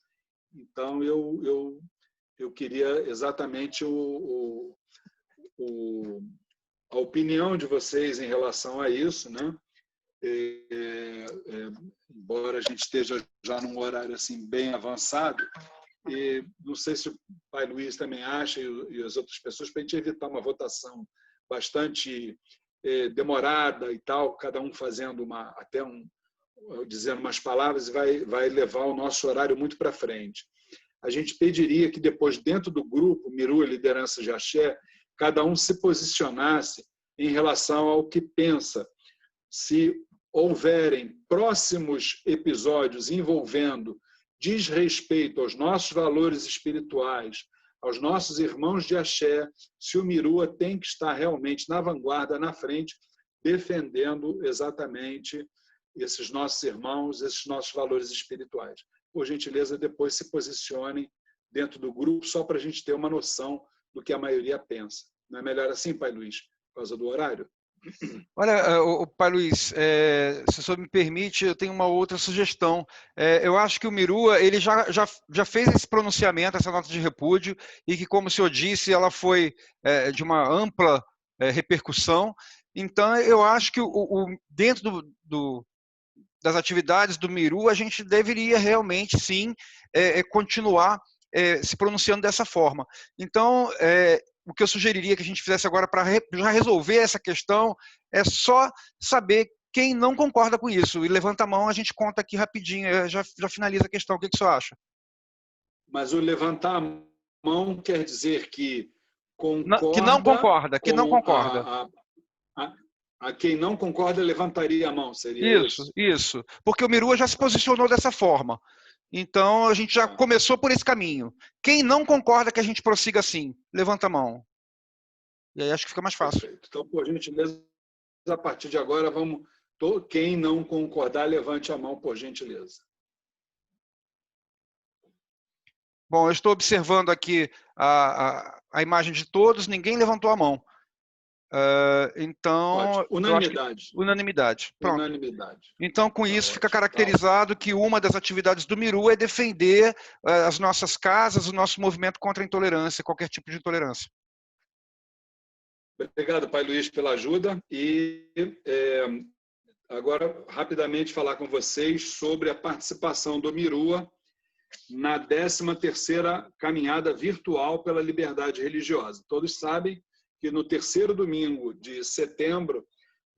Então, eu queria exatamente a opinião de vocês em relação a isso, né? Embora a gente esteja já num horário assim bem avançado, e não sei se o pai Luiz também acha e as outras pessoas, para a gente evitar uma votação bastante demorada e tal, cada um fazendo dizendo umas palavras, e vai levar o nosso horário muito para frente. A gente pediria que depois, dentro do grupo Mirua Liderança de Axé, cada um se posicionasse em relação ao que pensa. Se houverem próximos episódios envolvendo desrespeito aos nossos valores espirituais, aos nossos irmãos de Axé, se o Mirua tem que estar realmente na vanguarda, na frente, defendendo exatamente esses nossos irmãos, esses nossos valores espirituais. Por gentileza, depois se posicionem dentro do grupo, só para a gente ter uma noção do que a maioria pensa. Não é melhor assim, pai Luiz, por causa do horário? Olha, pai Luiz, se o senhor me permite, eu tenho uma outra sugestão. Eu acho que o Mirua ele já fez esse pronunciamento, essa nota de repúdio, e que, como o senhor disse, ela foi de uma ampla repercussão. Então, eu acho que dentro das atividades do Mirua, a gente deveria realmente, sim, continuar se pronunciando dessa forma. Então, o que eu sugeriria que a gente fizesse agora para já resolver essa questão é só saber quem não concorda com isso. E levanta a mão, a gente conta aqui rapidinho, já finaliza a questão. O que o senhor acha? Mas o levantar a mão quer dizer que concorda... Que não concorda, que não concorda. A quem não concorda levantaria a mão, seria isso? Isso. Porque o Mirua já se posicionou dessa forma. Então, a gente já começou por esse caminho. Quem não concorda que a gente prossiga assim? Levanta a mão. E aí acho que fica mais fácil. Perfeito. Então, por gentileza, a partir de agora, vamos Quem não concordar, levante a mão, por gentileza. Bom, eu estou observando aqui a imagem de todos, ninguém levantou a mão. Então, ótimo. Unanimidade. Unanimidade. Pronto. Unanimidade. Então, com isso, fica caracterizado que uma das atividades do Miru é defender as nossas casas, o nosso movimento contra a intolerância, qualquer tipo de intolerância. Obrigado, Pai Luiz, pela ajuda. E agora, rapidamente, falar com vocês sobre a participação do Mirua na 13ª Caminhada Virtual pela Liberdade Religiosa. Todos sabem que no 3º domingo de setembro,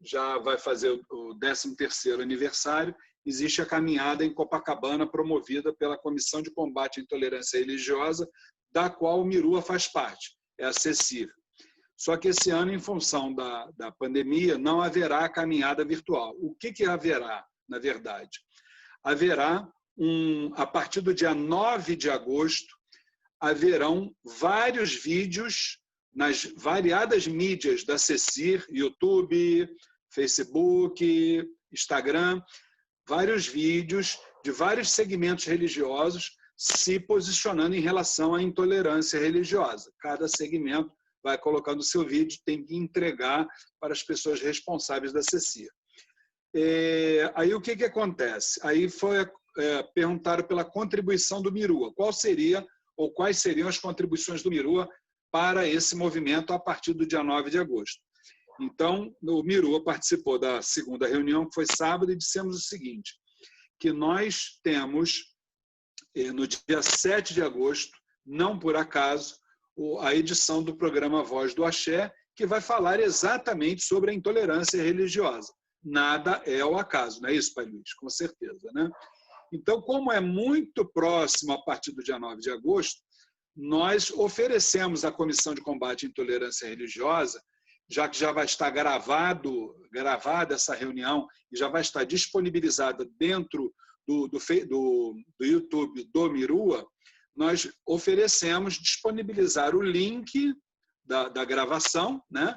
já vai fazer o 13º aniversário, existe a caminhada em Copacabana promovida pela Comissão de Combate à Intolerância Religiosa, da qual o Mirua faz parte, é a CECIR. Só que esse ano, em função da pandemia, não haverá caminhada virtual. O que haverá, na verdade? Haverá, a partir do dia 9 de agosto, haverão vários vídeos nas variadas mídias da CECIR, YouTube, Facebook, Instagram, vários vídeos de vários segmentos religiosos se posicionando em relação à intolerância religiosa. Cada segmento vai colocando o seu vídeo, tem que entregar para as pessoas responsáveis da CECIR. Aí o que acontece? Aí perguntaram pela contribuição do Mirua. Quais seriam as contribuições do Mirua para esse movimento a partir do dia 9 de agosto? Então, o Mirua participou da 2ª reunião, que foi sábado, e dissemos o seguinte, que nós temos, no dia 7 de agosto, não por acaso, a edição do programa Voz do Axé, que vai falar exatamente sobre a intolerância religiosa. Nada é ao acaso, não é isso, Pai Luiz? Com certeza, né? Então, como é muito próximo a partir do dia 9 de agosto, nós oferecemos à Comissão de Combate à Intolerância Religiosa, já que já vai estar gravada essa reunião e já vai estar disponibilizada dentro do YouTube do Mirua, nós oferecemos disponibilizar o link da gravação, né,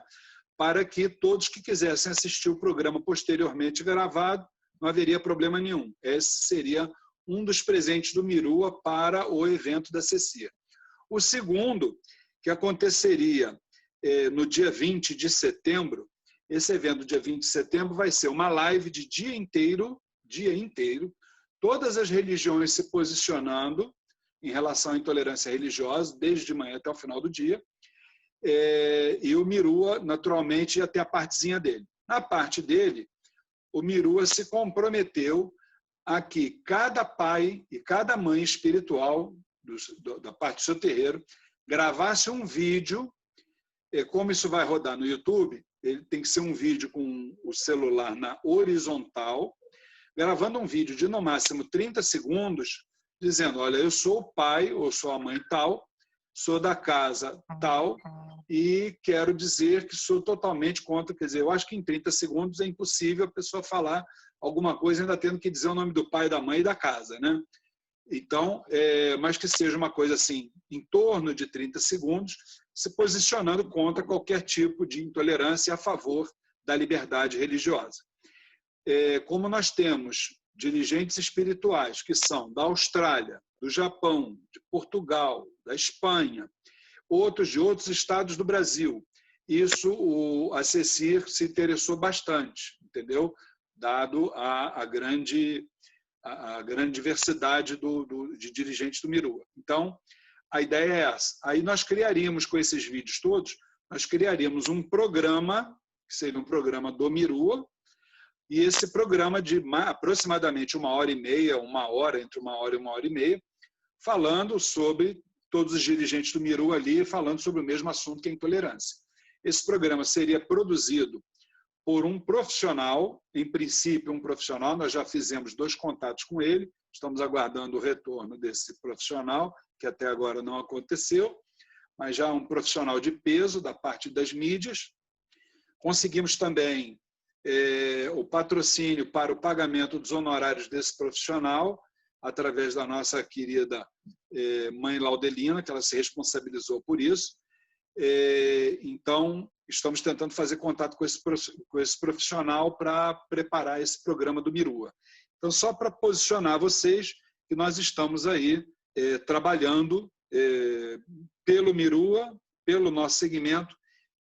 para que todos que quisessem assistir o programa posteriormente gravado, não haveria problema nenhum. Esse seria um dos presentes do Mirua para o evento da CECIR. O segundo, que aconteceria no dia 20 de setembro, esse evento do dia 20 de setembro vai ser uma live de dia inteiro, todas as religiões se posicionando em relação à intolerância religiosa, desde de manhã até o final do dia, e o Mirua, naturalmente, ia ter a partezinha dele. Na parte dele, o Mirua se comprometeu a que cada pai e cada mãe espiritual da parte do seu terreiro gravasse um vídeo. Como isso vai rodar no YouTube, ele tem que ser um vídeo com o celular na horizontal, gravando um vídeo de no máximo 30 segundos, dizendo, olha, eu sou o pai ou sou a mãe tal, sou da casa tal e quero dizer que sou totalmente contra. Quer dizer, eu acho que em 30 segundos é impossível a pessoa falar alguma coisa ainda tendo que dizer o nome do pai, da mãe e da casa, né? Então, mas que seja uma coisa assim, em torno de 30 segundos, se posicionando contra qualquer tipo de intolerância a favor da liberdade religiosa. Como nós temos dirigentes espirituais que são da Austrália, do Japão, de Portugal, da Espanha, outros de outros estados do Brasil, isso a CECIR se interessou bastante, entendeu? Dado a grande diversidade de dirigentes do Mirua. Então, a ideia é essa. Aí nós criaríamos, com esses vídeos todos, nós criaríamos um programa, que seria um programa do Mirua, e esse programa de aproximadamente 1h30, 1 hora, entre 1 hora e 1h30, falando sobre todos os dirigentes do Mirua ali, falando sobre o mesmo assunto que é a intolerância. Esse programa seria produzido por um profissional, em princípio um profissional, nós já fizemos 2 contatos com ele, estamos aguardando o retorno desse profissional, que até agora não aconteceu, mas já um profissional de peso da parte das mídias. Conseguimos também o patrocínio para o pagamento dos honorários desse profissional, através da nossa querida mãe Laudelina, que ela se responsabilizou por isso. Então, estamos tentando fazer contato com esse profissional para preparar esse programa do Mirua. Então, só para posicionar vocês que nós estamos aí trabalhando pelo Mirua, pelo nosso segmento,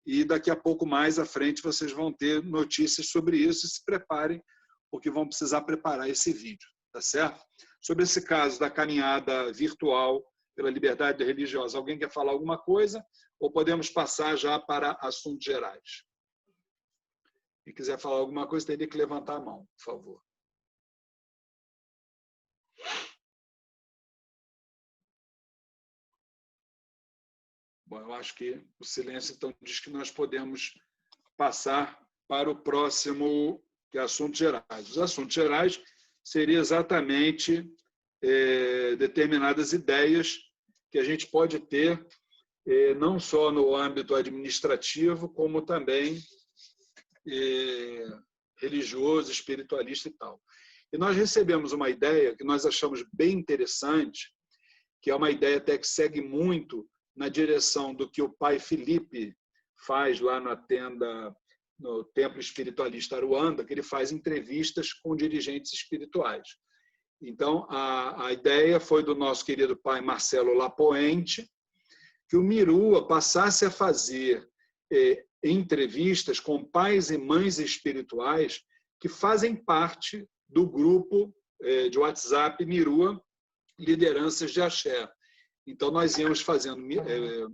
e daqui a pouco mais à frente vocês vão ter notícias sobre isso e se preparem, porque vão precisar preparar esse vídeo, tá certo? Sobre esse caso da caminhada virtual pela liberdade religiosa, alguém quer falar alguma coisa ou podemos passar já para assuntos gerais? Quem quiser falar alguma coisa, teria que levantar a mão, por favor. Bom, eu acho que o silêncio então diz que nós podemos passar para o próximo, que é assuntos gerais. Os assuntos gerais seriam exatamente determinadas ideias que a gente pode ter, não só no âmbito administrativo, como também religioso, espiritualista e tal. E nós recebemos uma ideia que nós achamos bem interessante, que é uma ideia até que segue muito na direção do que o pai Felipe faz lá na tenda, no Templo Espiritualista Aruanda, que ele faz entrevistas com dirigentes espirituais. Então, a ideia foi do nosso querido pai Marcelo Lapoente, que o Mirua passasse a fazer entrevistas com pais e mães espirituais que fazem parte do grupo de WhatsApp Mirua Lideranças de Axé. Então, nós íamos fazendo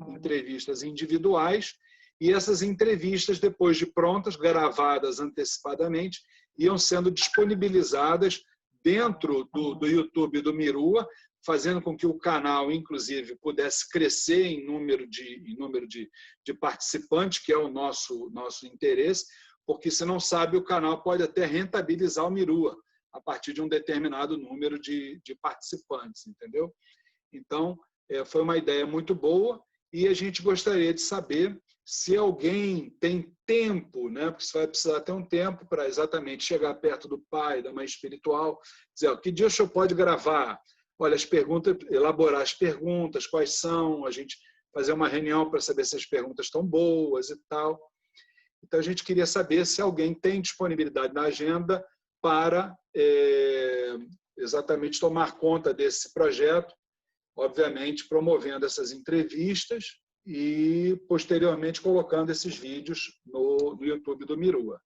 entrevistas individuais e essas entrevistas, depois de prontas, gravadas antecipadamente, iam sendo disponibilizadas dentro do YouTube do Mirua, fazendo com que o canal, inclusive, pudesse crescer em número de participantes, que é o nosso interesse, porque, se não sabe, o canal pode até rentabilizar o Mirua a partir de um determinado número de participantes, entendeu? Então, foi uma ideia muito boa e a gente gostaria de saber se alguém tem tempo, né? Porque você vai precisar ter um tempo para exatamente chegar perto do pai, da mãe espiritual, dizer, que dia o senhor pode gravar? Olha, as perguntas, elaborar as perguntas, quais são, a gente fazer uma reunião para saber se as perguntas estão boas e tal. Então, a gente queria saber se alguém tem disponibilidade na agenda para exatamente tomar conta desse projeto, obviamente promovendo essas entrevistas e, posteriormente, colocando esses vídeos no YouTube do Mirua.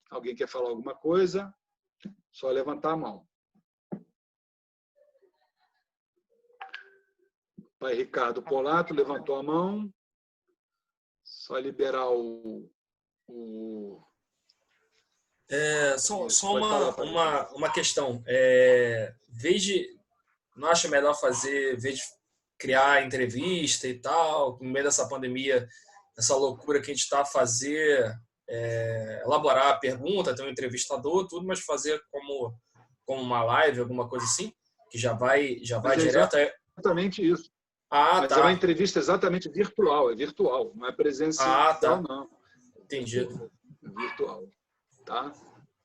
Alguém quer falar alguma coisa? Só levantar a mão. Pai Ricardo Polato levantou a mão. Só liberar Só uma questão. Não acha melhor fazer, em vez de criar entrevista e tal, no meio dessa pandemia, essa loucura que a gente está a fazer, elaborar a pergunta, ter um entrevistador, tudo, mas fazer como uma live, alguma coisa assim, que já vai direto. Exatamente isso. Mas tá. É uma entrevista exatamente virtual, não é presencial, tá. Não. Entendi. Virtual, tá?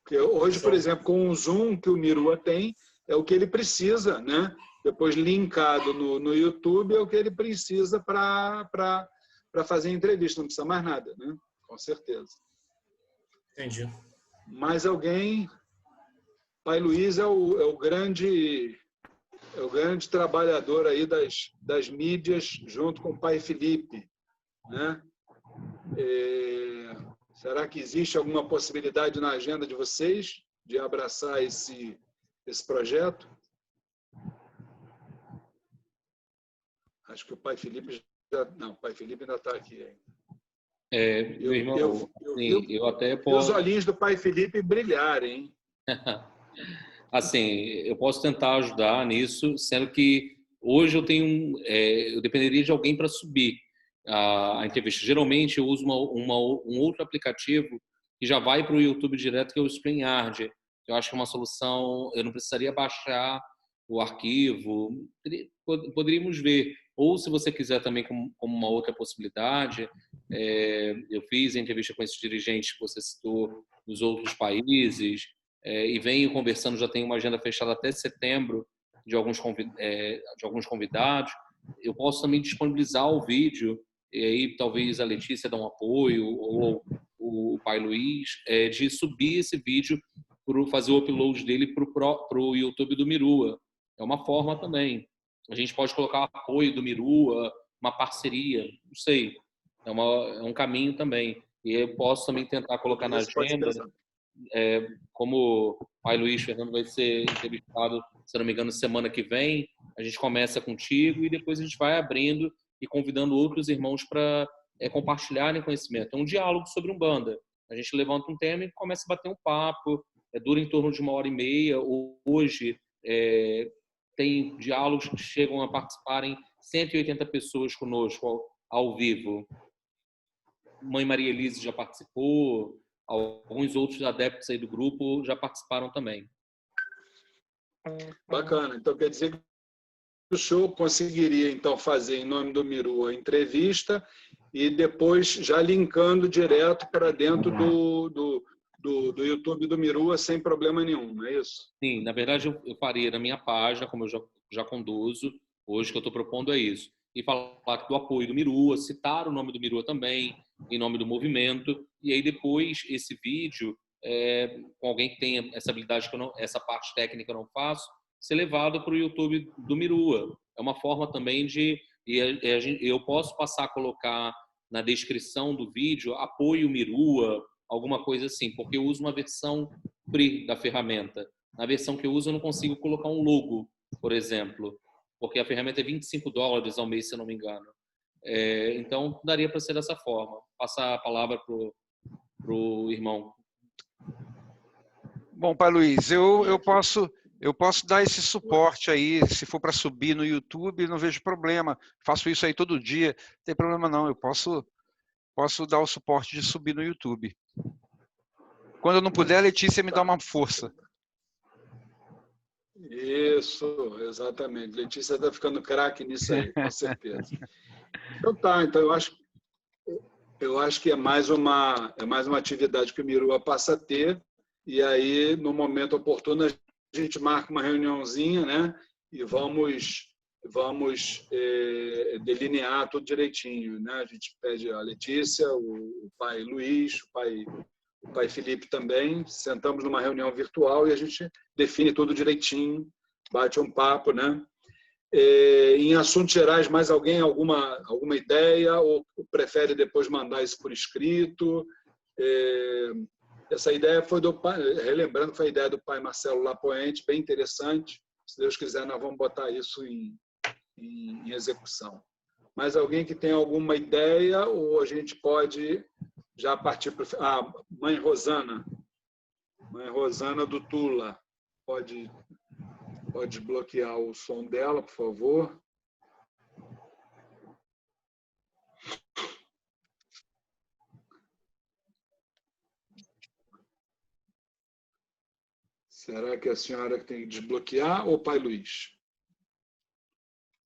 Porque hoje, por exemplo, com o Zoom que o Mirua tem, é o que ele precisa, né? Depois linkado no YouTube, é o que ele precisa para fazer entrevista, não precisa mais nada, né? Com certeza. Entendi. Mais alguém? Pai Luiz é o grande trabalhador aí das mídias, junto com o pai Felipe, né? Será que existe alguma possibilidade na agenda de vocês de abraçar esse projeto? Acho que o pai Felipe não, o pai Felipe ainda está aqui ainda. Meu irmão, eu até posso... Os olhinhos do pai Felipe brilharem, hein? Assim, eu posso tentar ajudar nisso, sendo que hoje eu dependeria de alguém para subir a entrevista. Geralmente eu uso um outro aplicativo que já vai para o YouTube direto, que é o StreamYard. Eu acho que é uma solução, eu não precisaria baixar o arquivo, poderíamos ver. Ou, se você quiser também como uma outra possibilidade, eu fiz a entrevista com esses dirigentes que você citou dos outros países, e venho conversando, já tenho uma agenda fechada até setembro de alguns convidados. Eu posso também disponibilizar o vídeo e aí talvez a Letícia dê um apoio, ou o pai Luiz, de subir esse vídeo, fazer o upload dele para o YouTube do Mirua. É uma forma também. A gente pode colocar o apoio do Mirua, uma parceria, não sei. É um caminho também. E eu posso também tentar colocar na agenda, como o pai Luiz Fernando vai ser entrevistado, se não me engano, semana que vem, a gente começa contigo e depois a gente vai abrindo e convidando outros irmãos para compartilharem conhecimento. É um diálogo sobre Umbanda. A gente levanta um tema e começa a bater um papo, dura em torno de 1h30. Hoje tem diálogos que chegam a participarem 180 pessoas conosco ao vivo. Mãe Maria Elise já participou, alguns outros adeptos aí do grupo já participaram também. Bacana. Então quer dizer que o show conseguiria então fazer em nome do Mirua a entrevista e depois já linkando direto para dentro do YouTube do Mirua sem problema nenhum, não é isso? Sim, na verdade eu faria na minha página, como eu já conduzo, hoje que eu estou propondo é isso. E falar do apoio do Mirua, citar o nome do Mirua também, em nome do movimento, e aí depois esse vídeo, com alguém que tenha essa habilidade, essa parte técnica eu não faço, ser levado para o YouTube do Mirua. É uma forma também de... eu posso passar a colocar na descrição do vídeo apoio Mirua, alguma coisa assim, porque eu uso uma versão free da ferramenta. Na versão que eu uso eu não consigo colocar um logo, por exemplo, porque a ferramenta é $25 ao mês, se eu não me engano. Então, daria para ser dessa forma. Passar a palavra pro irmão. Bom, pai Luiz, eu posso dar esse suporte aí, se for para subir no YouTube, não vejo problema. Faço isso aí todo dia, não tem problema não. Eu posso dar o suporte de subir no YouTube. Quando eu não puder, a Letícia me dá uma força. Isso, exatamente. Letícia está ficando craque nisso aí, com certeza. Então tá, então eu acho que é mais uma atividade que o Mirua passa a ter, e aí, no momento oportuno, a gente marca uma reuniãozinha, né? E vamos delinear tudo direitinho, né? A gente pede a Letícia, o pai Luiz, o pai Felipe também, sentamos numa reunião virtual e a gente define tudo direitinho, bate um papo, né? Em assuntos gerais, mais alguém, alguma ideia, ou prefere depois mandar isso por escrito? Essa ideia foi do pai, relembrando, foi a ideia do pai Marcelo Lapoente, bem interessante. Se Deus quiser, nós vamos botar isso em execução. Mais alguém que tem alguma ideia, ou a gente pode já partir para mãe Rosana do Tula, pode bloquear o som dela, por favor. Será que é a senhora que tem que desbloquear ou o pai Luiz?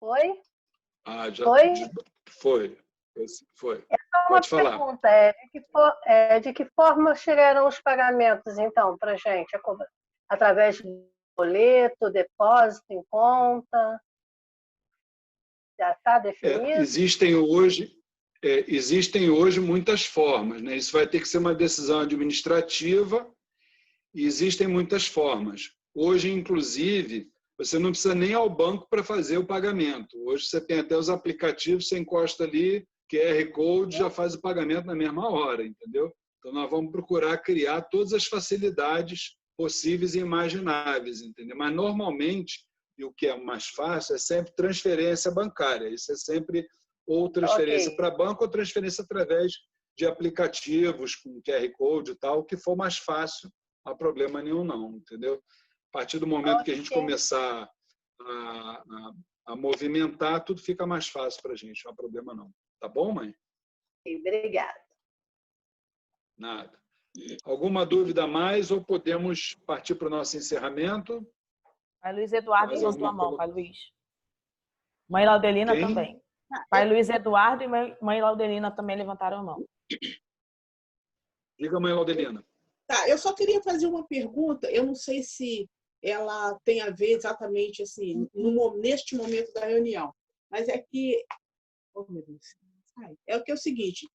Oi? Já Oi? Foi. Uma pergunta, de que forma chegarão os pagamentos, então, para a gente? Através de boleto, depósito em conta? Já está definido? Existem hoje muitas formas, né? Isso vai ter que ser uma decisão administrativa e existem muitas formas. Hoje, inclusive, você não precisa nem ir ao banco para fazer o pagamento. Hoje você tem até os aplicativos, você encosta ali, QR Code, já faz o pagamento na mesma hora, entendeu? Então, nós vamos procurar criar todas as facilidades possíveis e imagináveis, entendeu? Mas, normalmente, e o que é mais fácil, é sempre transferência bancária. Isso é sempre ou transferência para banco ou transferência através de aplicativos com QR Code e tal, o que for mais fácil, não há problema nenhum não, entendeu? A partir do momento que a gente começar a movimentar, tudo fica mais fácil para a gente, não há problema não. Tá bom, mãe? Obrigada. Nada. Alguma dúvida a mais ou podemos partir para o nosso encerramento? Pai Luiz Eduardo levantou a mão, pai Luiz. Mãe Laudelina também. Pai Luiz Eduardo e mãe Laudelina também levantaram a mão. Diga, mãe Laudelina. Tá, eu só queria fazer uma pergunta, eu não sei se ela tem a ver exatamente assim, neste momento da reunião, mas é que... Oh, meu Deus. É o seguinte,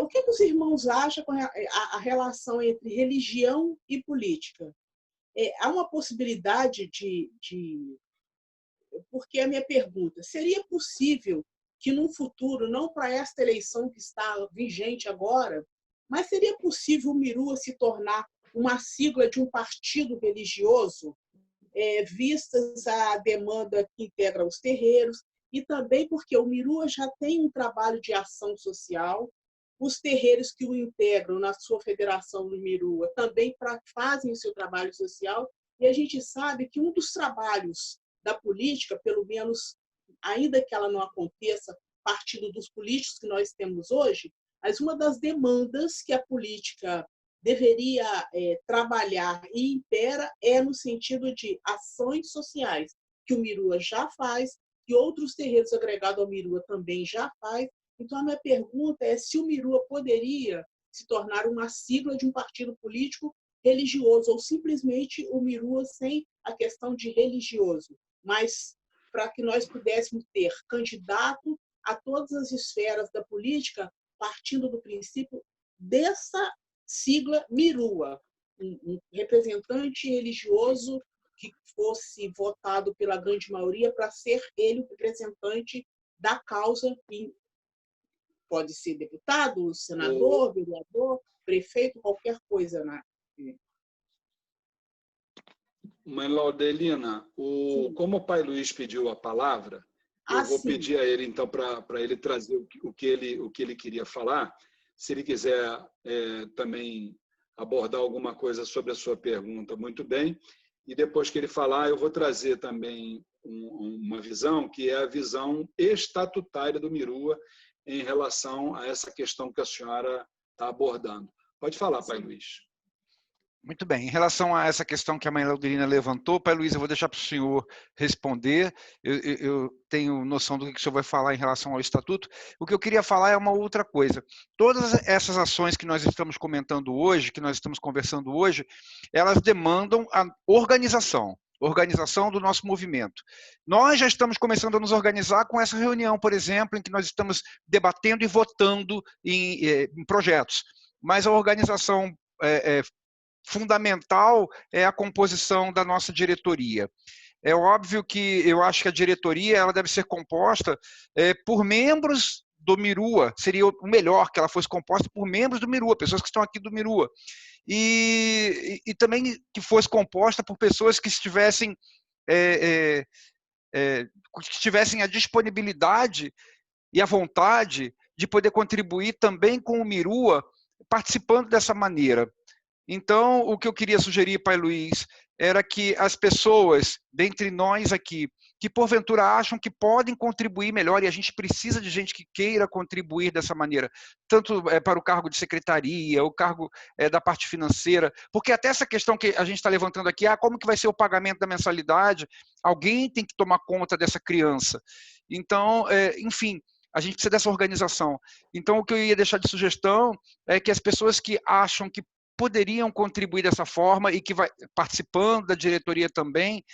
o que os irmãos acham com a relação entre religião e política? Há uma possibilidade porque a minha pergunta, seria possível que no futuro, não para esta eleição que está vigente agora, mas seria possível o Mirua se tornar uma sigla de um partido religioso, vistas a demanda que integra os terreiros, e também porque o Mirua já tem um trabalho de ação social, os terreiros que o integram na sua federação do Mirua também fazem o seu trabalho social, e a gente sabe que um dos trabalhos da política, pelo menos, ainda que ela não aconteça partindo dos políticos que nós temos hoje, mas uma das demandas que a política deveria trabalhar e impera no sentido de ações sociais, que o Mirua já faz, que outros terreiros agregados ao Mirua também já faz. Então, a minha pergunta é se o Mirua poderia se tornar uma sigla de um partido político religioso, ou simplesmente o Mirua sem a questão de religioso, mas para que nós pudéssemos ter candidato a todas as esferas da política, partindo do princípio dessa sigla Mirua, um representante religioso que fosse votado pela grande maioria para ser ele o representante da causa, pode ser deputado, senador, vereador, prefeito, qualquer coisa, né? Mãe Laudelina, como o pai Luiz pediu a palavra, eu vou pedir a ele, então, para ele trazer o que ele queria falar. Se ele quiser também abordar alguma coisa sobre a sua pergunta, muito bem. E depois que ele falar, eu vou trazer também uma visão, que é a visão estatutária do Mirua em relação a essa questão que a senhora está abordando. Pode falar, pai Luiz. Muito bem. Em relação a essa questão que a mãe Laudelina levantou, pai Luiz, eu vou deixar para o senhor responder. Eu tenho noção do que o senhor vai falar em relação ao estatuto. O que eu queria falar é uma outra coisa. Todas essas ações que nós estamos comentando hoje, que nós estamos conversando hoje, elas demandam a organização do nosso movimento. Nós já estamos começando a nos organizar com essa reunião, por exemplo, em que nós estamos debatendo e votando em projetos. Mas a organização fundamental é a composição da nossa diretoria. É óbvio que eu acho que a diretoria ela deve ser composta por membros do Mirua, seria o melhor que ela fosse composta por membros do Mirua, pessoas que estão aqui do Mirua, e também que fosse composta por pessoas que tivessem a disponibilidade e a vontade de poder contribuir também com o Mirua, participando dessa maneira. Então, o que eu queria sugerir, pai Luiz, era que as pessoas, dentre nós aqui, que porventura acham que podem contribuir melhor, e a gente precisa de gente que queira contribuir dessa maneira, tanto para o cargo de secretaria, o cargo da parte financeira, porque até essa questão que a gente está levantando aqui, como que vai ser o pagamento da mensalidade, alguém tem que tomar conta dessa criança. Então, enfim, a gente precisa dessa organização. Então, o que eu ia deixar de sugestão é que as pessoas que acham que poderiam contribuir dessa forma e que vai participando da diretoria também,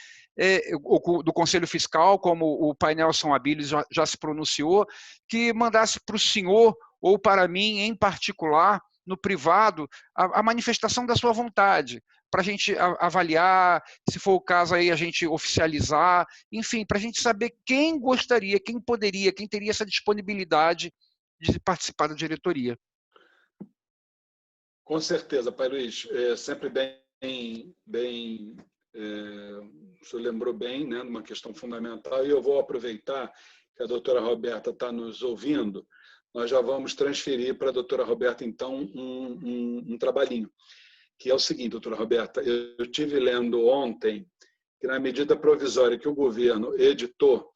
do Conselho Fiscal, como o pai Nelson Abílio já se pronunciou, que mandasse para o senhor ou para mim, em particular, no privado, a manifestação da sua vontade, para a gente avaliar, se for o caso aí a gente oficializar, enfim, para a gente saber quem gostaria, quem poderia, quem teria essa disponibilidade de participar da diretoria. Com certeza, pai Luiz. Sempre o senhor lembrou bem, né, de uma questão fundamental, e eu vou aproveitar que a doutora Roberta está nos ouvindo, nós já vamos transferir para a doutora Roberta, então, um trabalhinho, que é o seguinte, doutora Roberta, eu estive lendo ontem que, na medida provisória que o governo editou,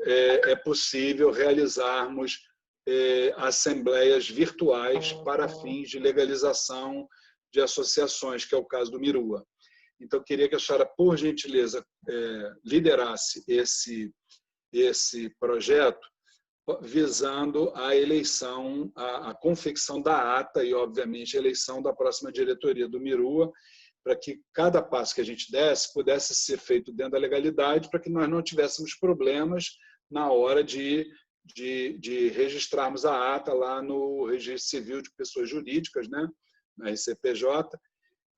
é possível realizarmos assembleias virtuais para fins de legalização de associações, que é o caso do Mirua. Então, eu queria que a senhora, por gentileza, liderasse esse projeto visando a eleição, a confecção da ata e, obviamente, a eleição da próxima diretoria do Mirua, para que cada passo que a gente desse pudesse ser feito dentro da legalidade, para que nós não tivéssemos problemas na hora de de registrarmos a ata lá no Registro Civil de Pessoas Jurídicas, né, na RCPJ.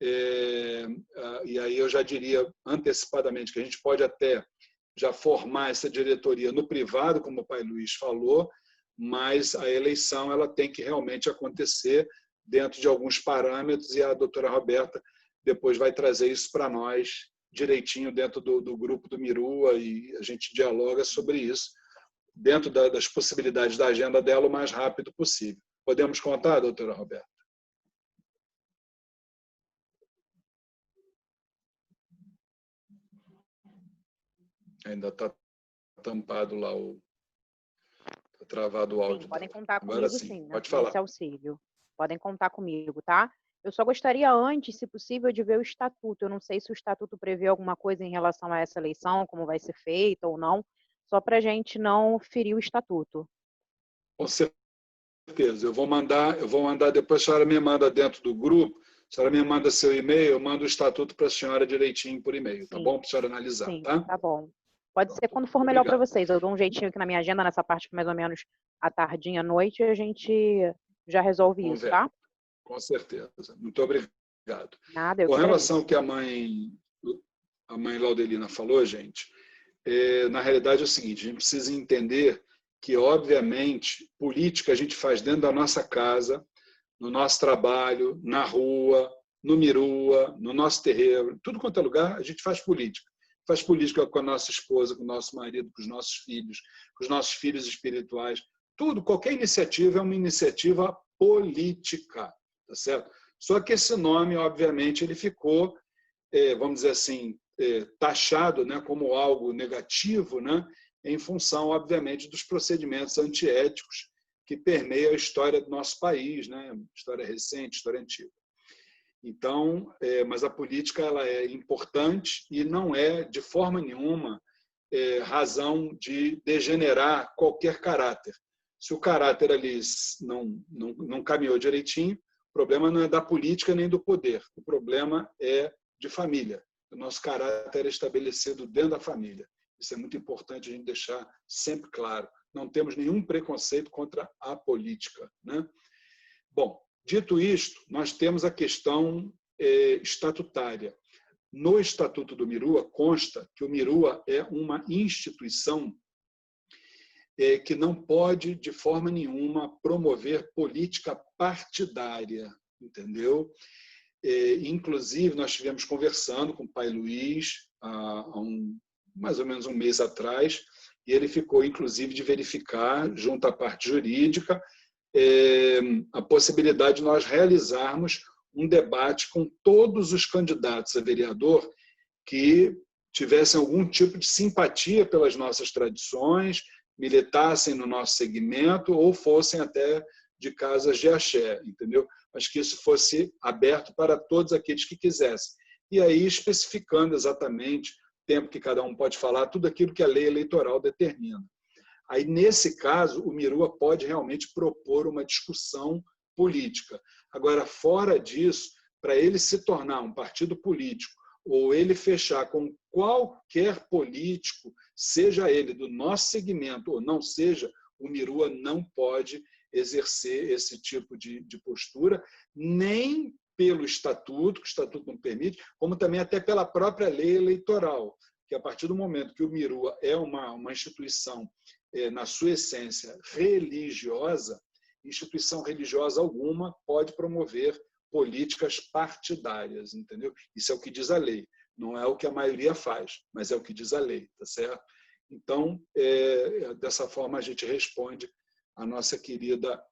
E aí eu já diria antecipadamente que a gente pode até já formar essa diretoria no privado, como o Pai Luiz falou, mas a eleição ela tem que realmente acontecer dentro de alguns parâmetros, e a doutora Roberta depois vai trazer isso para nós direitinho dentro do grupo do Mirua, e a gente dialoga sobre isso dentro das possibilidades da agenda dela o mais rápido possível. Podemos contar, doutora Roberta? Ainda está tampado lá está travado o áudio. Sim, podem contar Agora comigo, sim, né, pode falar. nesse auxílio. Podem contar comigo, tá? Eu só gostaria antes, se possível, de ver o estatuto. Eu não sei se o estatuto prevê alguma coisa em relação a essa eleição, como vai ser feita ou não, só para a gente não ferir o estatuto. Com certeza. Eu vou mandar depois, a senhora me manda dentro do grupo, a senhora me manda seu e-mail, eu mando o estatuto para a senhora direitinho por e-mail, tá bom? Para a senhora analisar, Sim, tá? tá bom. Pode ser quando for melhor para Obrigado. vocês. Eu dou um jeitinho aqui na minha agenda, nessa parte mais ou menos à tardinha, à noite, e a gente já resolve isso, tá? Com certeza. Muito obrigado. Nada, eu Com que relação ao agradeço. que a mãe Laudelina falou, gente, na realidade é o seguinte, a gente precisa entender que, obviamente, política a gente faz dentro da nossa casa, no nosso trabalho, na rua, no Mirua, no nosso terreiro, tudo quanto é lugar, a gente faz política. Faz política com a nossa esposa, com o nosso marido, com os nossos filhos espirituais. Tudo, qualquer iniciativa é uma iniciativa política, tá certo? Só que esse nome, obviamente, ele ficou, vamos dizer assim, taxado, né, como algo negativo, né, em função, obviamente, dos procedimentos antiéticos que permeiam a história do nosso país, né, história recente, história antiga. Então, mas a política ela é importante e não é, de forma nenhuma, razão de degenerar qualquer caráter. Se o caráter ali não caminhou direitinho, o problema não é da política nem do poder. O problema é de família. O nosso caráter é estabelecido dentro da família. Isso é muito importante a gente deixar sempre claro. Não temos nenhum preconceito contra a política, né? Bom, dito isto, nós temos a questão estatutária. No Estatuto do Mirua consta que o Mirua é uma instituição que não pode, de forma nenhuma, promover política partidária, entendeu? Inclusive, nós estivemos conversando com o Pai Luiz há mais ou menos um mês atrás, e ele ficou, inclusive, de verificar, junto à parte jurídica, a possibilidade de nós realizarmos um debate com todos os candidatos a vereador que tivessem algum tipo de simpatia pelas nossas tradições, militassem no nosso segmento ou fossem até de casas de axé, entendeu? Mas que isso fosse aberto para todos aqueles que quisessem. E aí especificando exatamente o tempo que cada um pode falar, tudo aquilo que a lei eleitoral determina. Aí, nesse caso, o Mirua pode realmente propor uma discussão política. Agora, fora disso, para ele se tornar um partido político ou ele fechar com qualquer político, seja ele do nosso segmento ou não seja, o Mirua não pode exercer esse tipo de postura, nem pelo estatuto, que o estatuto não permite, como também até pela própria lei eleitoral, que a partir do momento que o Mirua é uma instituição, na sua essência, religiosa, instituição religiosa alguma pode promover políticas partidárias, entendeu? Isso é o que diz a lei. Não é o que a maioria faz, mas é o que diz a lei, tá certo? Então, dessa forma, a gente responde a nossa querida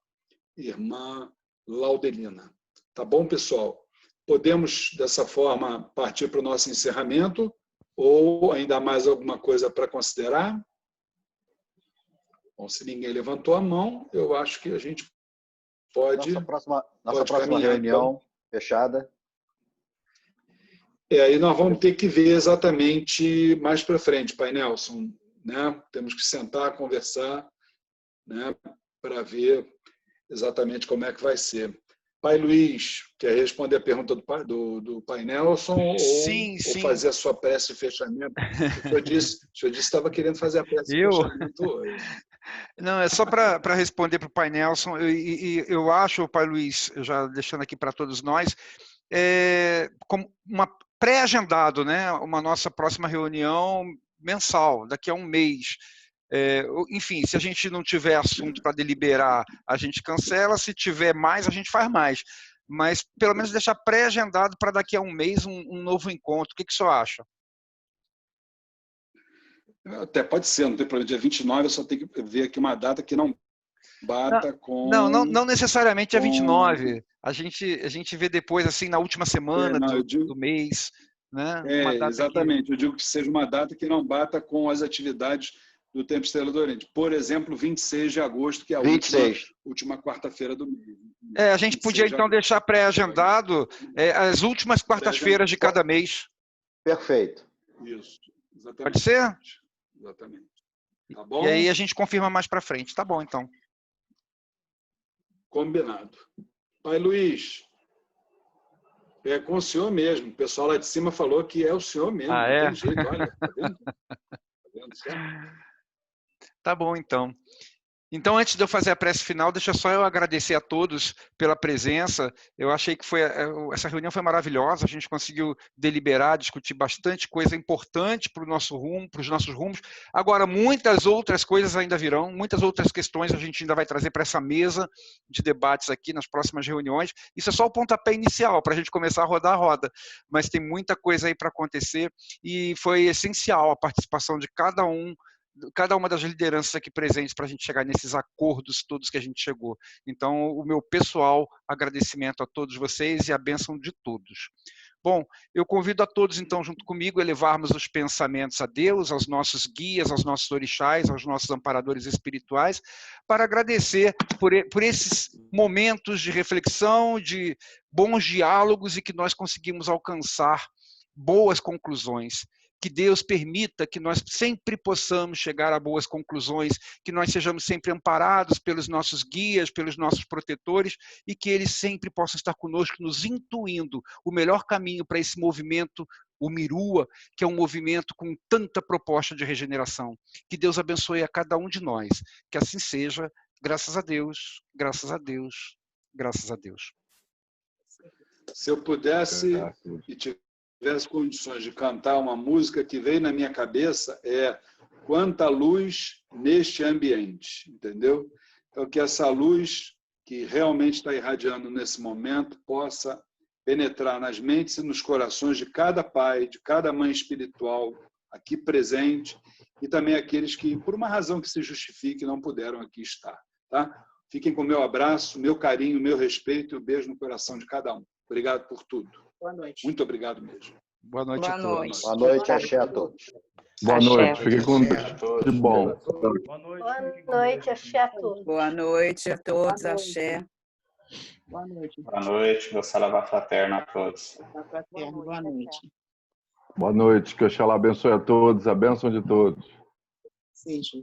irmã Laudelina. Tá bom, pessoal? Podemos, dessa forma, partir para o nosso encerramento ou ainda mais alguma coisa para considerar? Bom, se ninguém levantou a mão, eu acho que a gente pode... Nossa próxima reunião fechada. Aí nós vamos ter que ver exatamente mais para frente, Pai Nelson, né? Temos que sentar, conversar, né? Para ver exatamente como é que vai ser. Pai Luiz, quer responder a pergunta do Pai Nelson sim. ou fazer a sua prece de fechamento? O senhor disse que estava querendo fazer a prece de fechamento hoje. Não, é só para responder para o Pai Nelson, e eu acho, Pai Luiz, já deixando aqui para todos nós, como uma pré-agendado, né? Uma nossa próxima reunião mensal, daqui a um mês. Enfim, se a gente não tiver assunto para deliberar, a gente cancela, se tiver mais, a gente faz mais. Mas pelo menos deixar pré-agendado para daqui a um mês um novo encontro. O que o senhor acha? Até pode ser, não tem problema. Dia 29 eu só tenho que ver aqui uma data que não bata com... Não necessariamente dia 29. A gente vê depois, assim, na última semana do mês. Né? Exatamente. Eu digo que seja uma data que não bata com as atividades do Tempo Estrela do Oriente. Por exemplo, 26 de agosto, que é a última quarta-feira do mês. A gente podia, então, deixar pré-agendado as últimas quartas-feiras de cada mês. Perfeito. Isso. Exatamente. Pode ser? Exatamente. Tá bom? E aí a gente confirma mais para frente. Tá bom, então. Combinado. Pai Luiz, é com o senhor mesmo. O pessoal lá de cima falou que é o senhor mesmo. Ah, não tem jeito, olha. Tá vendo? Tá vendo certo? Tá bom, então. Então, antes de eu fazer a prece final, deixa só eu agradecer a todos pela presença. Eu achei que essa reunião foi maravilhosa, a gente conseguiu deliberar, discutir bastante coisa importante para o nosso rumo, para os nossos rumos. Agora, muitas outras coisas ainda virão, muitas outras questões a gente ainda vai trazer para essa mesa de debates aqui nas próximas reuniões. Isso é só o pontapé inicial, para a gente começar a rodar a roda. Mas tem muita coisa aí para acontecer e foi essencial a participação de cada uma das lideranças aqui presentes para a gente chegar nesses acordos todos que a gente chegou. Então, o meu pessoal agradecimento a todos vocês e a bênção de todos. Bom, eu convido a todos, então, junto comigo, a elevarmos os pensamentos a Deus, aos nossos guias, aos nossos orixás, aos nossos amparadores espirituais, para agradecer por esses momentos de reflexão, de bons diálogos e que nós conseguimos alcançar boas conclusões. Que Deus permita que nós sempre possamos chegar a boas conclusões, que nós sejamos sempre amparados pelos nossos guias, pelos nossos protetores, e que eles sempre possam estar conosco, nos intuindo o melhor caminho para esse movimento, o Mirua, que é um movimento com tanta proposta de regeneração. Que Deus abençoe a cada um de nós. Que assim seja, graças a Deus, graças a Deus, graças a Deus. Se eu pudesse e tivesse condições de cantar uma música que veio na minha cabeça, Quanta Luz Neste Ambiente, entendeu? Então, que essa luz que realmente está irradiando nesse momento possa penetrar nas mentes e nos corações de cada pai, de cada mãe espiritual aqui presente e também aqueles que, por uma razão que se justifique, não puderam aqui estar. Tá? Fiquem com o meu abraço, meu carinho, meu respeito e o beijo no coração de cada um. Obrigado por tudo. Boa noite. Muito obrigado mesmo. Boa noite a todos. Boa noite, axé a todos. Boa noite, fiquem com Deus. De bom. Boa noite, axé a todos. Boa noite a todos, axé. Boa noite. Boa noite, Gossalava Fraterna a todos. Boa noite. Boa noite, que Oxalá abençoe a todos, a bênção de todos. Seja.